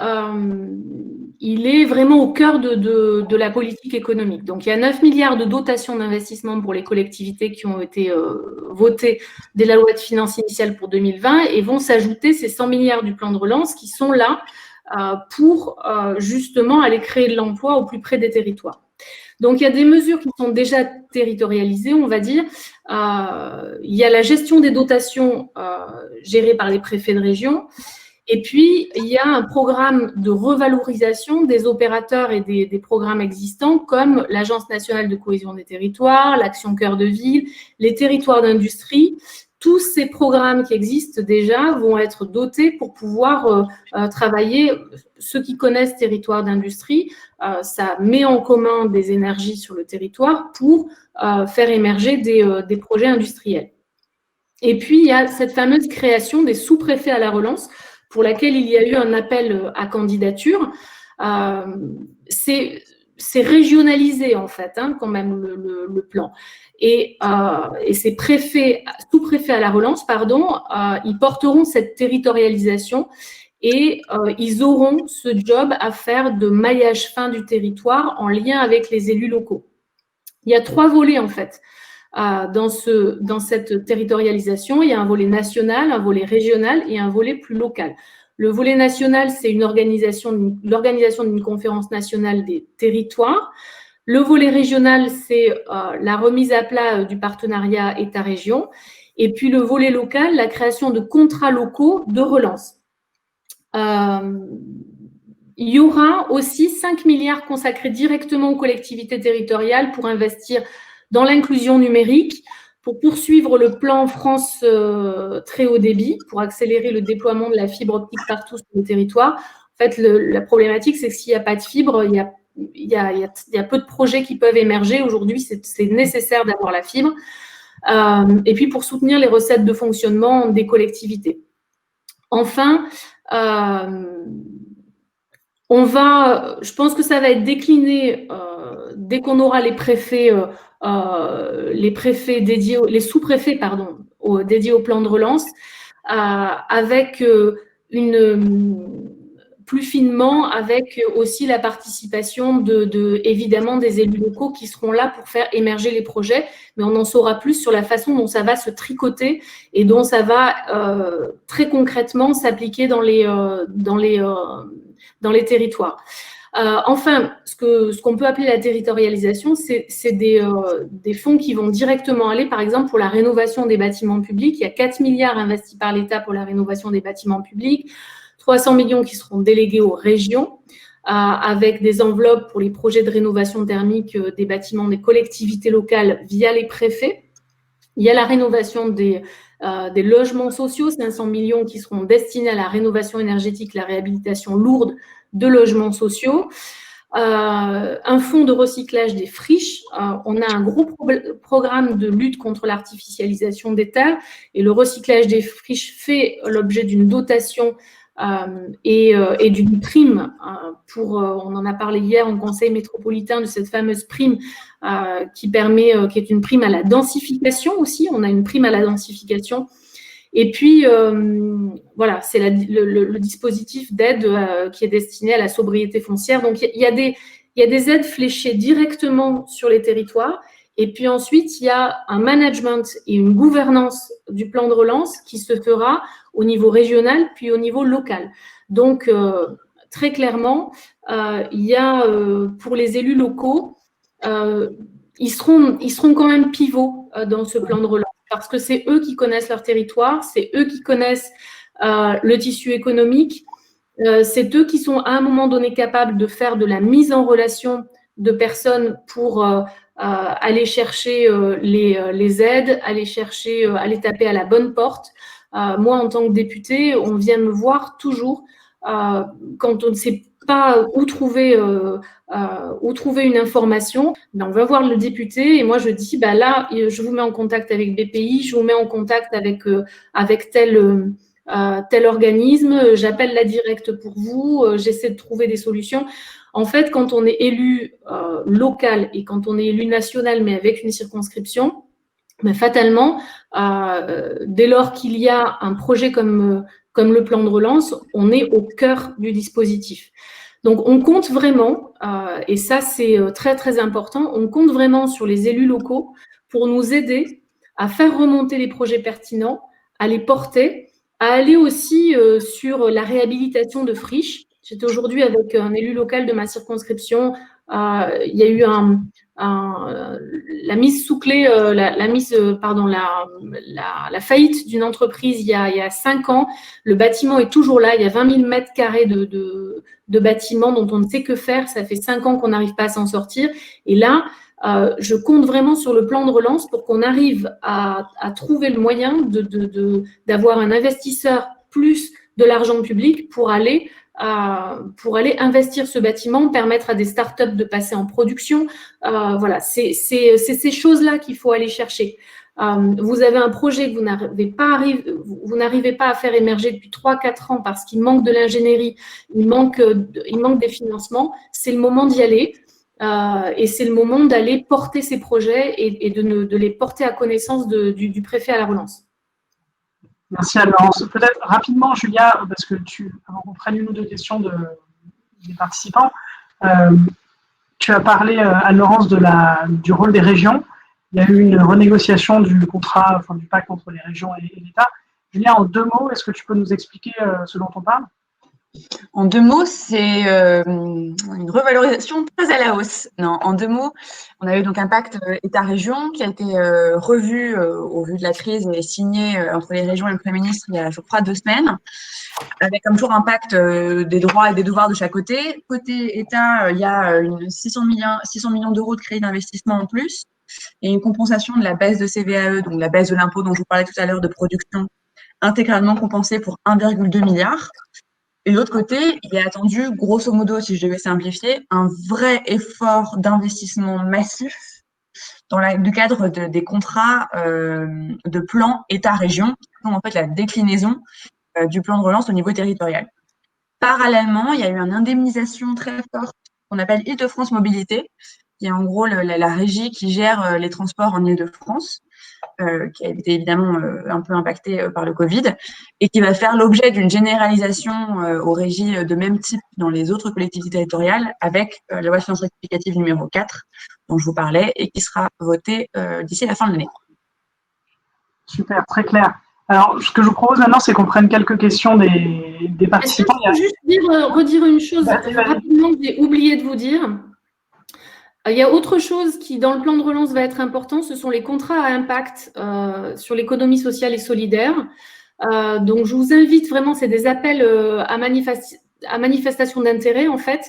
il est vraiment au cœur de la politique économique. Donc, il y a 9 milliards de dotations d'investissement pour les collectivités qui ont été votées dès la loi de finances initiale pour 2020 et vont s'ajouter ces 100 milliards du plan de relance qui sont là pour justement aller créer de l'emploi au plus près des territoires. Donc, il y a des mesures qui sont déjà territorialisées, on va dire. Il y a la gestion des dotations gérée par les préfets de région. Et puis, il y a un programme de revalorisation des opérateurs et des programmes existants comme l'Agence nationale de cohésion des territoires, l'Action Cœur de Ville, les territoires d'industrie. Tous ces programmes qui existent déjà vont être dotés pour pouvoir travailler. Ceux qui connaissent territoire d'industrie, ça met en commun des énergies sur le territoire pour faire émerger des projets industriels. Et puis, il y a cette fameuse création des sous-préfets à la relance pour laquelle il y a eu un appel à candidature. C'est régionalisé, en fait, quand même, le plan. Et ces sous-préfets à la relance, ils porteront cette territorialisation et ils auront ce job à faire de maillage fin du territoire en lien avec les élus locaux. Il y a 3 volets, en fait, dans cette territorialisation. Il y a un volet national, un volet régional et un volet plus local. Le volet national, c'est l'organisation d'une conférence nationale des territoires. Le volet régional, c'est la remise à plat du partenariat État-région. Et puis le volet local, la création de contrats locaux de relance. Il y aura aussi 5 milliards consacrés directement aux collectivités territoriales pour investir dans l'inclusion numérique, pour poursuivre le plan France très haut débit, pour accélérer le déploiement de la fibre optique partout sur le territoire. En fait, la problématique, c'est que s'il n'y a pas de fibre, il y a peu de projets qui peuvent émerger. Aujourd'hui, c'est nécessaire d'avoir la fibre. Et puis, pour soutenir les recettes de fonctionnement des collectivités. Enfin, je pense que ça va être décliné dès qu'on aura les préfets dédiés, les sous-préfets, dédiés au plan de relance, avec plus finement, avec aussi la participation évidemment des élus locaux qui seront là pour faire émerger les projets, mais on en saura plus sur la façon dont ça va se tricoter et dont ça va très concrètement s'appliquer dans les territoires. Enfin, ce qu'on peut appeler la territorialisation, c'est des fonds qui vont directement aller, par exemple, pour la rénovation des bâtiments publics. Il y a 4 milliards investis par l'État pour la rénovation des bâtiments publics, 300 millions qui seront délégués aux régions, avec des enveloppes pour les projets de rénovation thermique des bâtiments des collectivités locales via les préfets. Il y a la rénovation des logements sociaux, 500 millions qui seront destinés à la rénovation énergétique, la réhabilitation lourde de logements sociaux. Un fonds de recyclage des friches. On a un gros programme de lutte contre l'artificialisation des terres et le recyclage des friches fait l'objet d'une dotation et d'une prime on en a parlé hier au Conseil métropolitain de cette fameuse prime qui est une prime à la densification aussi. On a une prime à la densification. Et puis, voilà, c'est le dispositif d'aide qui est destiné à la sobriété foncière. Donc, il y a des aides fléchées directement sur les territoires. Et puis ensuite, il y a un management et une gouvernance du plan de relance qui se fera au niveau régional puis au niveau local. Donc, très clairement, il y a pour les élus locaux, ils seront quand même pivots dans ce plan de relance parce que c'est eux qui connaissent leur territoire, c'est eux qui connaissent le tissu économique, c'est eux qui sont à un moment donné capables de faire de la mise en relation de personnes pour aller chercher les aides, aller taper à la bonne porte. Moi, en tant que députée, on vient me voir toujours quand on ne sait pas où trouver une information. Ben, on va voir le député et moi je dis là, je vous mets en contact avec BPI, je vous mets en contact avec tel organisme, j'appelle la directe pour vous, j'essaie de trouver des solutions. En fait, quand on est élu local et quand on est élu national, mais avec une circonscription, mais fatalement, dès lors qu'il y a un projet comme le plan de relance, on est au cœur du dispositif. Donc, on compte vraiment, et ça c'est très très important, on compte vraiment sur les élus locaux pour nous aider à faire remonter les projets pertinents, à les porter, à aller aussi sur la réhabilitation de friches. J'étais aujourd'hui avec un élu local de ma circonscription. Il y a eu la mise sous clé, la faillite d'une entreprise il y a 5 ans. Le bâtiment est toujours là. Il y a 20 000 mètres carrés de bâtiments dont on ne sait que faire. Ça fait 5 ans qu'on n'arrive pas à s'en sortir. Et là, je compte vraiment sur le plan de relance pour qu'on arrive à trouver le moyen d'avoir un investisseur plus de l'argent public pour aller investir ce bâtiment, permettre à des startups de passer en production. Voilà, c'est ces choses-là qu'il faut aller chercher. Vous avez un projet que vous n'arrivez pas à faire émerger depuis 3-4 ans parce qu'il manque de l'ingénierie, il manque des financements. C'est le moment d'y aller. Et c'est le moment d'aller porter ces projets et de les porter à connaissance du préfet à la relance. Merci Anne-Laurence. Peut-être rapidement, Julia, parce que avant qu'on prenne une ou deux questions des participants, tu as parlé, Anne-Laurence, du rôle des régions. Il y a eu une renégociation du contrat, du pacte entre les régions et l'État. Julia, en 2 mots, est-ce que tu peux nous expliquer ce dont on parle ? En 2 mots, c'est une revalorisation très à la hausse. Non, en 2 mots, on a eu donc un pacte État-région qui a été revu au vu de la crise et signé entre les régions et le Premier ministre il y a, je crois, 2 semaines, avec comme toujours un pacte des droits et des devoirs de chaque côté. Côté État, il y a 600 millions d'euros de crédits d'investissement en plus et une compensation de la baisse de CVAE, donc la baisse de l'impôt dont je vous parlais tout à l'heure de production, intégralement compensée pour 1,2 milliard. Et de l'autre côté, il est attendu, grosso modo, si je devais simplifier, un vrai effort d'investissement massif dans le cadre des contrats de plan État-région, qui sont en fait la déclinaison du plan de relance au niveau territorial. Parallèlement, il y a eu une indemnisation très forte qu'on appelle Île-de-France Mobilité, qui est en gros la régie qui gère les transports en Île-de-France, qui a été évidemment un peu impacté par le Covid, et qui va faire l'objet d'une généralisation aux régies de même type dans les autres collectivités territoriales, avec la loi de finances rectificative numéro 4, dont je vous parlais, et qui sera votée d'ici la fin de l'année. Super, très clair. Alors, ce que je vous propose maintenant, c'est qu'on prenne quelques questions des participants. Est-ce que je peux juste redire une chose rapidement que j'ai oublié de vous dire ? Il y a autre chose qui, dans le plan de relance, va être important, ce sont les contrats à impact sur l'économie sociale et solidaire. Donc, je vous invite vraiment, c'est des appels à manifestation d'intérêt, en fait,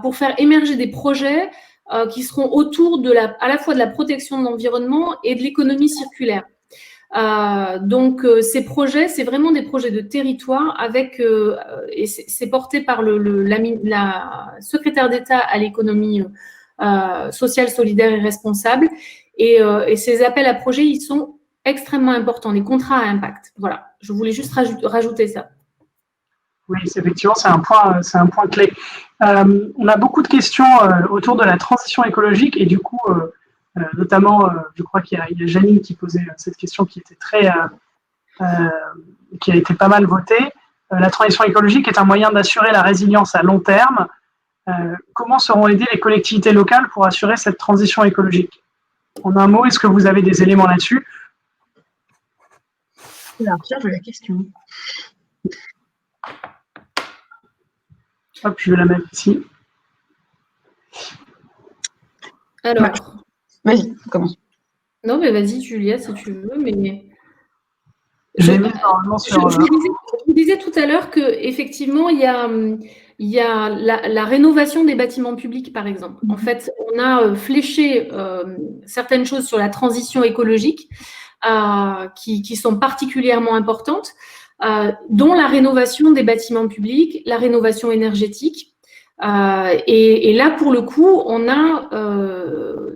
pour faire émerger des projets qui seront autour à la fois de la protection de l'environnement et de l'économie circulaire. Donc, ces projets, c'est vraiment des projets de territoire et c'est porté par la secrétaire d'État à l'économie sociale, solidaire et responsable. Et ces appels à projets, ils sont extrêmement importants, les contrats à impact. Voilà, je voulais juste rajouter ça. Oui, effectivement, c'est un point clé. On a beaucoup de questions autour de la transition écologique et du coup, notamment, je crois qu'il y a Janine qui posait cette question qui était qui a été pas mal votée. La transition écologique est un moyen d'assurer la résilience à long terme. Comment seront aidées les collectivités locales pour assurer cette transition écologique? En un mot, est-ce que vous avez des éléments là-dessus? Alors, Pierre, j'ai la question. Hop, je vais la mettre ici. Alors, vas-y, commence. Non, mais vas-y, Julia, si tu veux. Mais j'ai mis normalement sur. Je vous disais tout à l'heure qu'effectivement, il y a il y a la rénovation des bâtiments publics, par exemple. En fait, on a fléché certaines choses sur la transition écologique qui sont particulièrement importantes, dont la rénovation des bâtiments publics, la rénovation énergétique. Et là, pour le coup, on a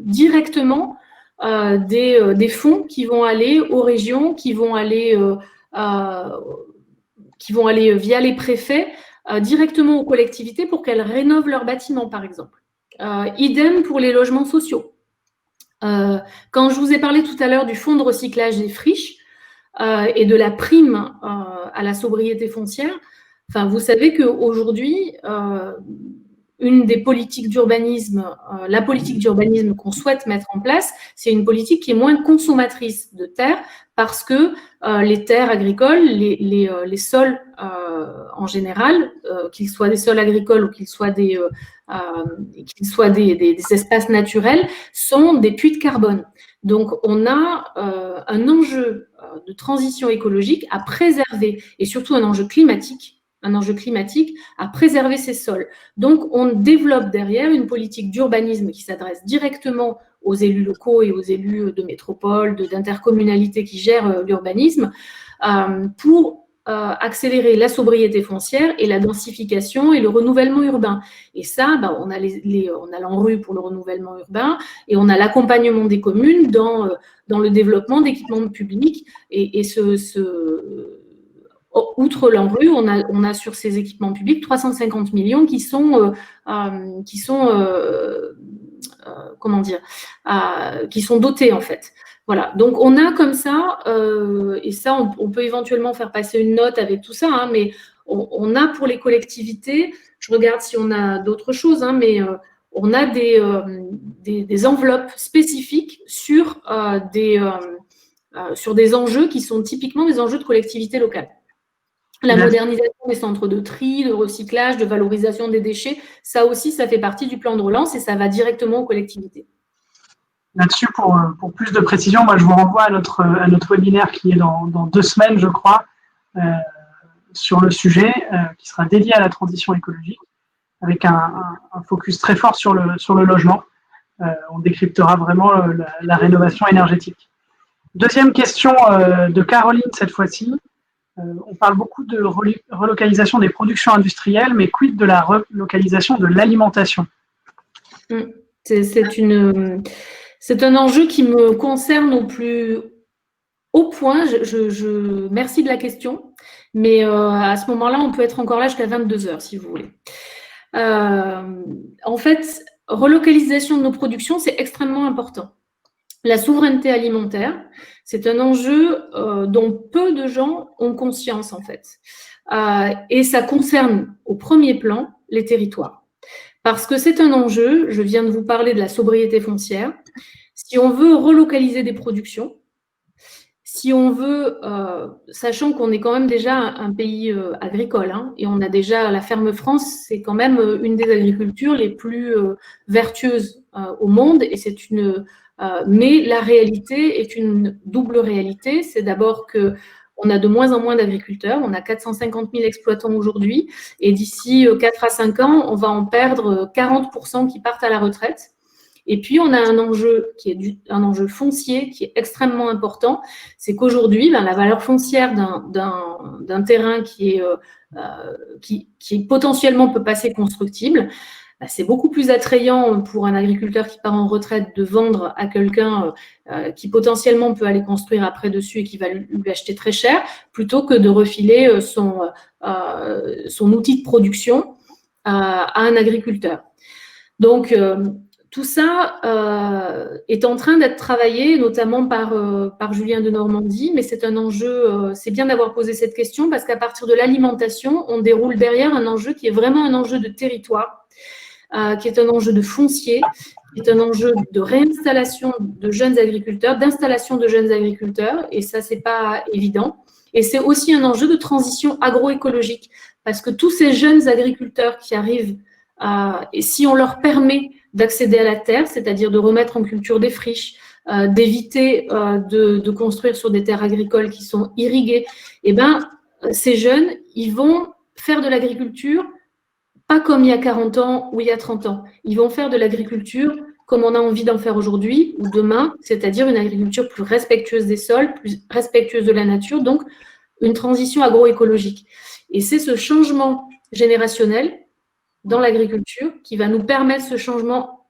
directement des fonds qui vont aller aux régions, qui vont aller via les préfets directement aux collectivités pour qu'elles rénovent leurs bâtiments, par exemple. Idem pour les logements sociaux. Quand je vous ai parlé tout à l'heure du fonds de recyclage des friches et de la prime à la sobriété foncière, enfin, vous savez qu'aujourd'hui, une des politiques d'urbanisme, la politique d'urbanisme qu'on souhaite mettre en place, c'est une politique qui est moins consommatrice de terre parce que les terres agricoles, les sols en général, qu'ils soient des sols agricoles ou qu'ils soient des espaces naturels, sont des puits de carbone. Donc, on a un enjeu de transition écologique à préserver et surtout un enjeu climatique à préserver ces sols. Donc, on développe derrière une politique d'urbanisme qui s'adresse directement aux élus locaux et aux élus de métropole, d'intercommunalités qui gèrent l'urbanisme pour accélérer la sobriété foncière et la densification et le renouvellement urbain. Et ça, on a l'ANRU pour le renouvellement urbain et on a l'accompagnement des communes dans le développement d'équipements publics outre l'ANRU, on a sur ces équipements publics 350 millions qui sont dotés en fait. Voilà. Donc on a comme ça, et ça on peut éventuellement faire passer une note avec tout ça, hein, mais on a pour les collectivités, je regarde si on a d'autres choses, hein, mais on a des enveloppes spécifiques sur des enjeux qui sont typiquement des enjeux de collectivités locales. La modernisation des centres de tri, de recyclage, de valorisation des déchets, ça aussi, ça fait partie du plan de relance et ça va directement aux collectivités. Là-dessus, pour plus de précision, moi, je vous renvoie à notre webinaire qui est dans 2 semaines, je crois, sur le sujet, qui sera dédié à la transition écologique, avec un focus très fort sur le logement. On décryptera vraiment la rénovation énergétique. Deuxième question de Caroline, cette fois-ci. On parle beaucoup de relocalisation des productions industrielles, mais quid de la relocalisation de l'alimentation? C'est un enjeu qui me concerne au plus haut point. Merci de la question, mais à ce moment-là, on peut être encore là jusqu'à 22h, si vous voulez. En fait, relocalisation de nos productions, c'est extrêmement important. La souveraineté alimentaire, c'est un enjeu dont peu de gens ont conscience, en fait. Et ça concerne au premier plan les territoires. Parce que c'est un enjeu, je viens de vous parler de la sobriété foncière, si on veut relocaliser des productions, si on veut, sachant qu'on est quand même déjà un pays agricole, hein, et on a déjà la ferme France, c'est quand même une des agricultures les plus vertueuses au monde, et c'est mais la réalité est une double réalité. C'est d'abord qu'on a de moins en moins d'agriculteurs. On a 450 000 exploitants aujourd'hui. Et d'ici 4 à 5 ans, on va en perdre 40% qui partent à la retraite. Et puis, on a un enjeu qui est un enjeu foncier qui est extrêmement important. C'est qu'aujourd'hui, la valeur foncière d'un terrain qui potentiellement peut passer constructible, c'est beaucoup plus attrayant pour un agriculteur qui part en retraite de vendre à quelqu'un qui potentiellement peut aller construire après dessus et qui va lui acheter très cher, plutôt que de refiler son outil de production à un agriculteur. Donc, tout ça est en train d'être travaillé, notamment par Julien de Normandie, mais c'est un enjeu, c'est bien d'avoir posé cette question, parce qu'à partir de l'alimentation, on déroule derrière un enjeu qui est vraiment un enjeu de territoire, qui est un enjeu de foncier, qui est un enjeu de réinstallation de jeunes agriculteurs, d'installation de jeunes agriculteurs, et ça, c'est pas évident. Et c'est aussi un enjeu de transition agroécologique, parce que tous ces jeunes agriculteurs qui arrivent, et si on leur permet d'accéder à la terre, c'est-à-dire de remettre en culture des friches, d'éviter de construire sur des terres agricoles qui sont irriguées, eh ben, ces jeunes, ils vont faire de l'agriculture pas comme il y a 40 ans ou il y a 30 ans. Ils vont faire de l'agriculture comme on a envie d'en faire aujourd'hui ou demain, c'est-à-dire une agriculture plus respectueuse des sols, plus respectueuse de la nature, donc une transition agroécologique. Et c'est ce changement générationnel dans l'agriculture qui va nous permettre ce changement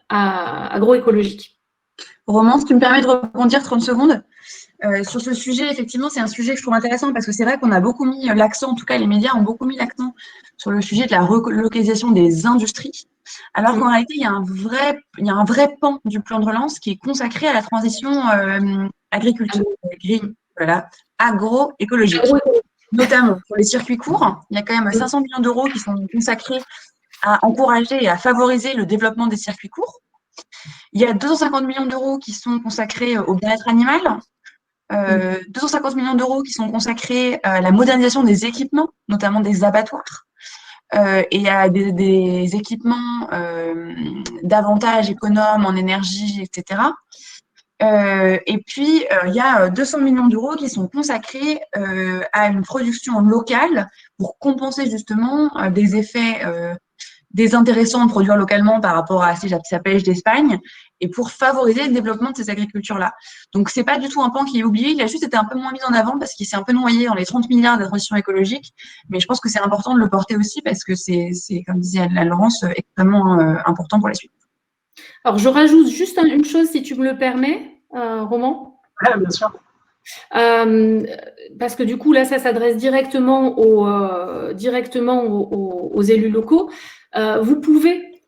agroécologique. Roman, si tu me permets de rebondir 30 secondes. Sur ce sujet, effectivement, c'est un sujet que je trouve intéressant parce que c'est vrai qu'on a beaucoup mis l'accent, en tout cas les médias ont beaucoup mis l'accent sur le sujet de la relocalisation des industries, alors qu'en réalité, il y a un vrai pan du plan de relance qui est consacré à la transition agriculture, agroécologique. Notamment pour les circuits courts, il y a quand même 500 millions d'euros qui sont consacrés à encourager et à favoriser le développement des circuits courts. Il y a 250 millions d'euros qui sont consacrés au bien-être animal, 250 millions d'euros qui sont consacrés à la modernisation des équipements, notamment des abattoirs, et à des équipements davantage économes en énergie, etc. Et puis, il y a 200 millions d'euros qui sont consacrés à une production locale pour compenser justement des effets désintéressants de produire localement par rapport à sa pêche d'Espagne et pour favoriser le développement de ces agricultures-là. Donc, c'est pas du tout un pan qui est oublié, il a juste été un peu moins mis en avant parce qu'il s'est un peu noyé dans les 30 milliards de la transition écologique, mais je pense que c'est important de le porter aussi parce que c'est comme disait Laurence, extrêmement important pour la suite. Alors, je rajoute juste une chose, si tu me le permets, Roman. Oui, bien sûr. Parce que du coup, là, ça s'adresse directement aux élus locaux. Vous pouvez,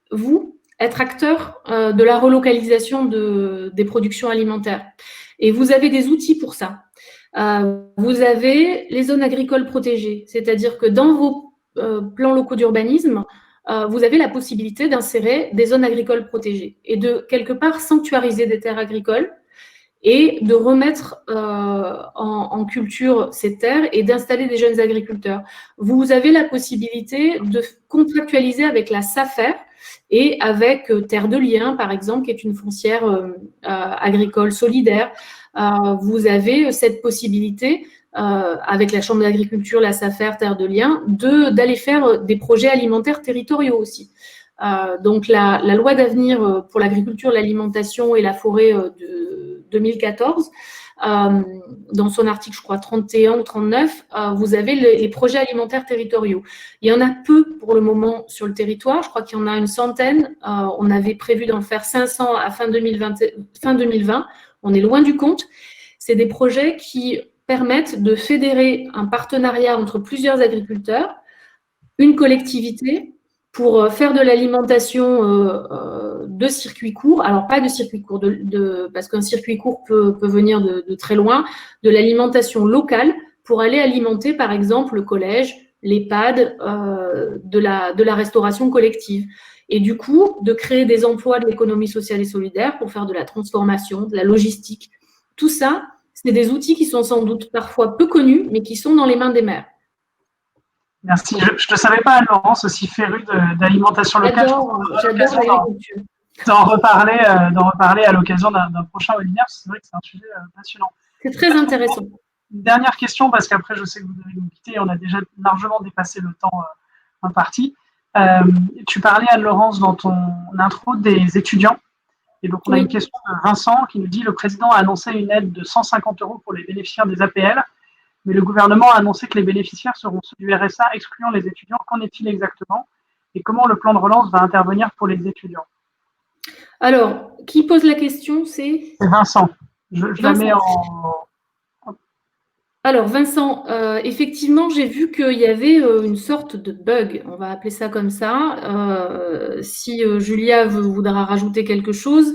être acteur de la relocalisation des productions alimentaires. Et vous avez des outils pour ça. Vous avez les zones agricoles protégées, c'est-à-dire que dans vos plans locaux d'urbanisme, vous avez la possibilité d'insérer des zones agricoles protégées et de, quelque part, sanctuariser des terres agricoles et de remettre en culture ces terres et d'installer des jeunes agriculteurs. Vous avez la possibilité de contractualiser avec la SAFER et avec Terre de Liens, par exemple, qui est une foncière agricole solidaire. Vous avez cette possibilité, avec la Chambre d'agriculture, la SAFER, Terre de Liens, d'aller faire des projets alimentaires territoriaux aussi. Donc, la loi d'avenir pour l'agriculture, l'alimentation et la forêt de 2014, dans son article, je crois, 31 ou 39, vous avez les projets alimentaires territoriaux. Il y en a peu pour le moment sur le territoire. Je crois qu'il y en a une centaine. On avait prévu d'en faire 500 à fin 2020. On est loin du compte. C'est des projets qui permettent de fédérer un partenariat entre plusieurs agriculteurs, une collectivité, pour faire de l'alimentation de circuits courts, alors pas de circuits courts, parce qu'un circuit court peut venir de très loin, de l'alimentation locale pour aller alimenter, par exemple, le collège, l'EHPAD, de la restauration collective. Et du coup, de créer des emplois de l'économie sociale et solidaire pour faire de la transformation, de la logistique. Tout ça, c'est des outils qui sont sans doute parfois peu connus, mais qui sont dans les mains des maires. Merci. Je ne te savais pas, Laurence, aussi férue d'alimentation locale. J'adore l'agriculture. D'en reparler à l'occasion d'un prochain webinaire. C'est vrai que c'est un sujet passionnant. C'est très intéressant. Une dernière question, parce qu'après, je sais que vous devez nous quitter et on a déjà largement dépassé le temps imparti. Tu parlais, Anne-Laurence, dans ton intro des étudiants. Et donc, on a une question de Vincent qui nous dit « Le président a annoncé une aide de 150 € pour les bénéficiaires des APL. Mais le gouvernement a annoncé que les bénéficiaires seront ceux du RSA, excluant les étudiants. Qu'en est-il exactement? Et comment le plan de relance va intervenir pour les étudiants? » Alors, qui pose la question? C'est Vincent. Je la mets en… Alors, Vincent, effectivement, j'ai vu qu'il y avait une sorte de bug, on va appeler ça comme ça. Si Julia voudra rajouter quelque chose.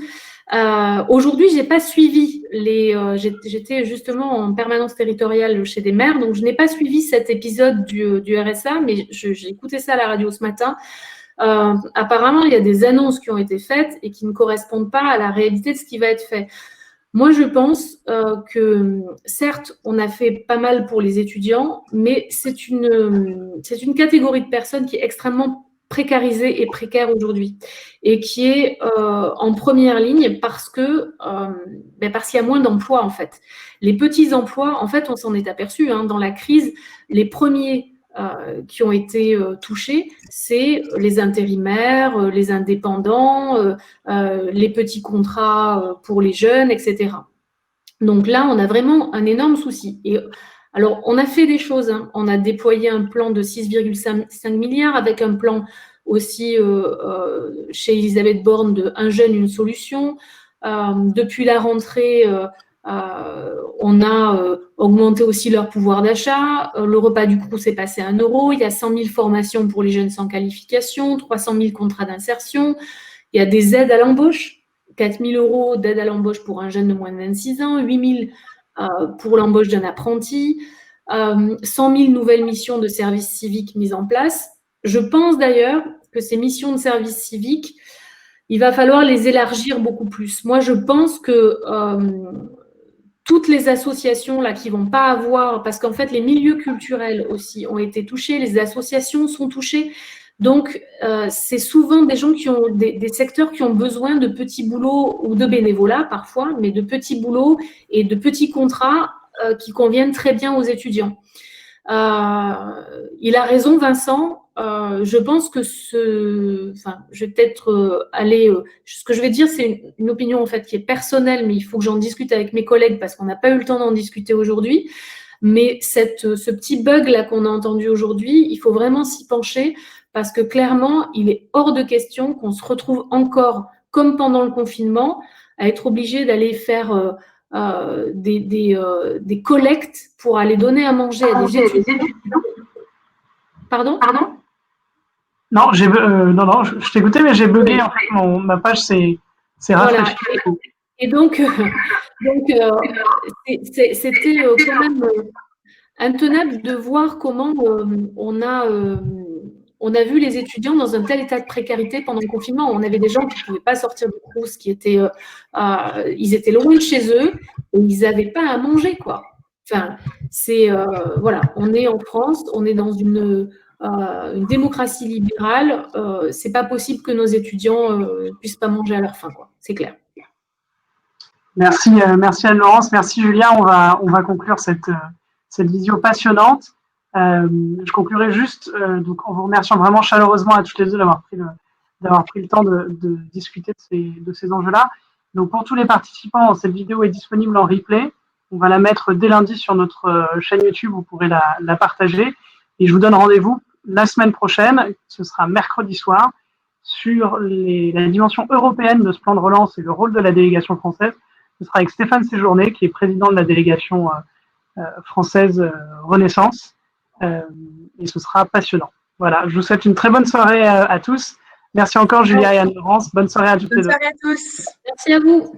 Aujourd'hui, j'ai pas suivi j'étais justement en permanence territoriale chez des maires, donc je n'ai pas suivi cet épisode du RSA, mais j'ai écouté ça à la radio ce matin. Apparemment, il y a des annonces qui ont été faites et qui ne correspondent pas à la réalité de ce qui va être fait. Moi, je pense que certes, on a fait pas mal pour les étudiants, mais c'est une catégorie de personnes qui est extrêmement précarisée et précaire aujourd'hui et qui est en première ligne parce qu'il y a moins d'emplois en fait. Les petits emplois, en fait, on s'en est aperçu dans la crise, les premiers qui ont été touchés, c'est les intérimaires, les indépendants, les petits contrats pour les jeunes, etc. Donc là, on a vraiment un énorme souci. Et alors, on a fait des choses. Hein. On a déployé un plan de 6,5 milliards avec un plan aussi chez Elisabeth Borne de Un jeune, une solution. Depuis la rentrée, on a augmenté aussi leur pouvoir d'achat. Le repas du Crous est passé à 1 euro. Il y a 100 000 formations pour les jeunes sans qualification, 300 000 contrats d'insertion. Il y a des aides à l'embauche, 4 000 euros d'aide à l'embauche pour un jeune de moins de 26 ans, 8 000 pour l'embauche d'un apprenti, 100 000 nouvelles missions de service civique mises en place. Je pense d'ailleurs que ces missions de service civique, il va falloir les élargir beaucoup plus. Moi, je pense que toutes les associations là qui vont pas avoir, parce qu'en fait, les milieux culturels aussi ont été touchés, les associations sont touchées. Donc, c'est souvent des gens qui ont des secteurs qui ont besoin de petits boulots ou de bénévolat parfois, mais de petits boulots et de petits contrats qui conviennent très bien aux étudiants. Il a raison, Vincent. Je pense que je vais peut-être aller. Ce que je vais dire, c'est une opinion en fait qui est personnelle, mais il faut que j'en discute avec mes collègues parce qu'on n'a pas eu le temps d'en discuter aujourd'hui. Mais ce petit bug là qu'on a entendu aujourd'hui, il faut vraiment s'y pencher parce que clairement, il est hors de question qu'on se retrouve encore, comme pendant le confinement, à être obligé d'aller faire des collectes pour aller donner à manger à des étudiants. Pardon ? Non, je t'écoutais, mais j'ai bugué. En fait, ma page s'est rafraîchie. Voilà. Et donc, c'était quand même intenable de voir comment on a vu les étudiants dans un tel état de précarité pendant le confinement. On avait des gens qui ne pouvaient pas sortir de Crous, ils étaient loin de chez eux et ils n'avaient pas à manger, quoi. Enfin, voilà, on est en France, on est dans une démocratie libérale. C'est pas possible que nos étudiants puissent pas manger à leur faim, quoi. C'est clair. Merci Anne-Laurence, merci Julien. On va conclure cette visio passionnante. Je conclurai juste donc en vous remerciant vraiment chaleureusement à toutes les deux d'avoir pris le temps de discuter de ces enjeux-là. Donc pour tous les participants, cette vidéo est disponible en replay. On va la mettre dès lundi sur notre chaîne YouTube, vous pourrez la partager. Et je vous donne rendez-vous la semaine prochaine, ce sera mercredi soir, sur la dimension européenne de ce plan de relance et le rôle de la délégation française. Ce sera avec Stéphane Séjourné, qui est président de la délégation française Renaissance. Et ce sera passionnant. Voilà, je vous souhaite une très bonne soirée à tous. Merci encore Julia et Anne-Laurence. Bonne soirée à toutes les deux. Bonne soirée à tous. Merci à vous.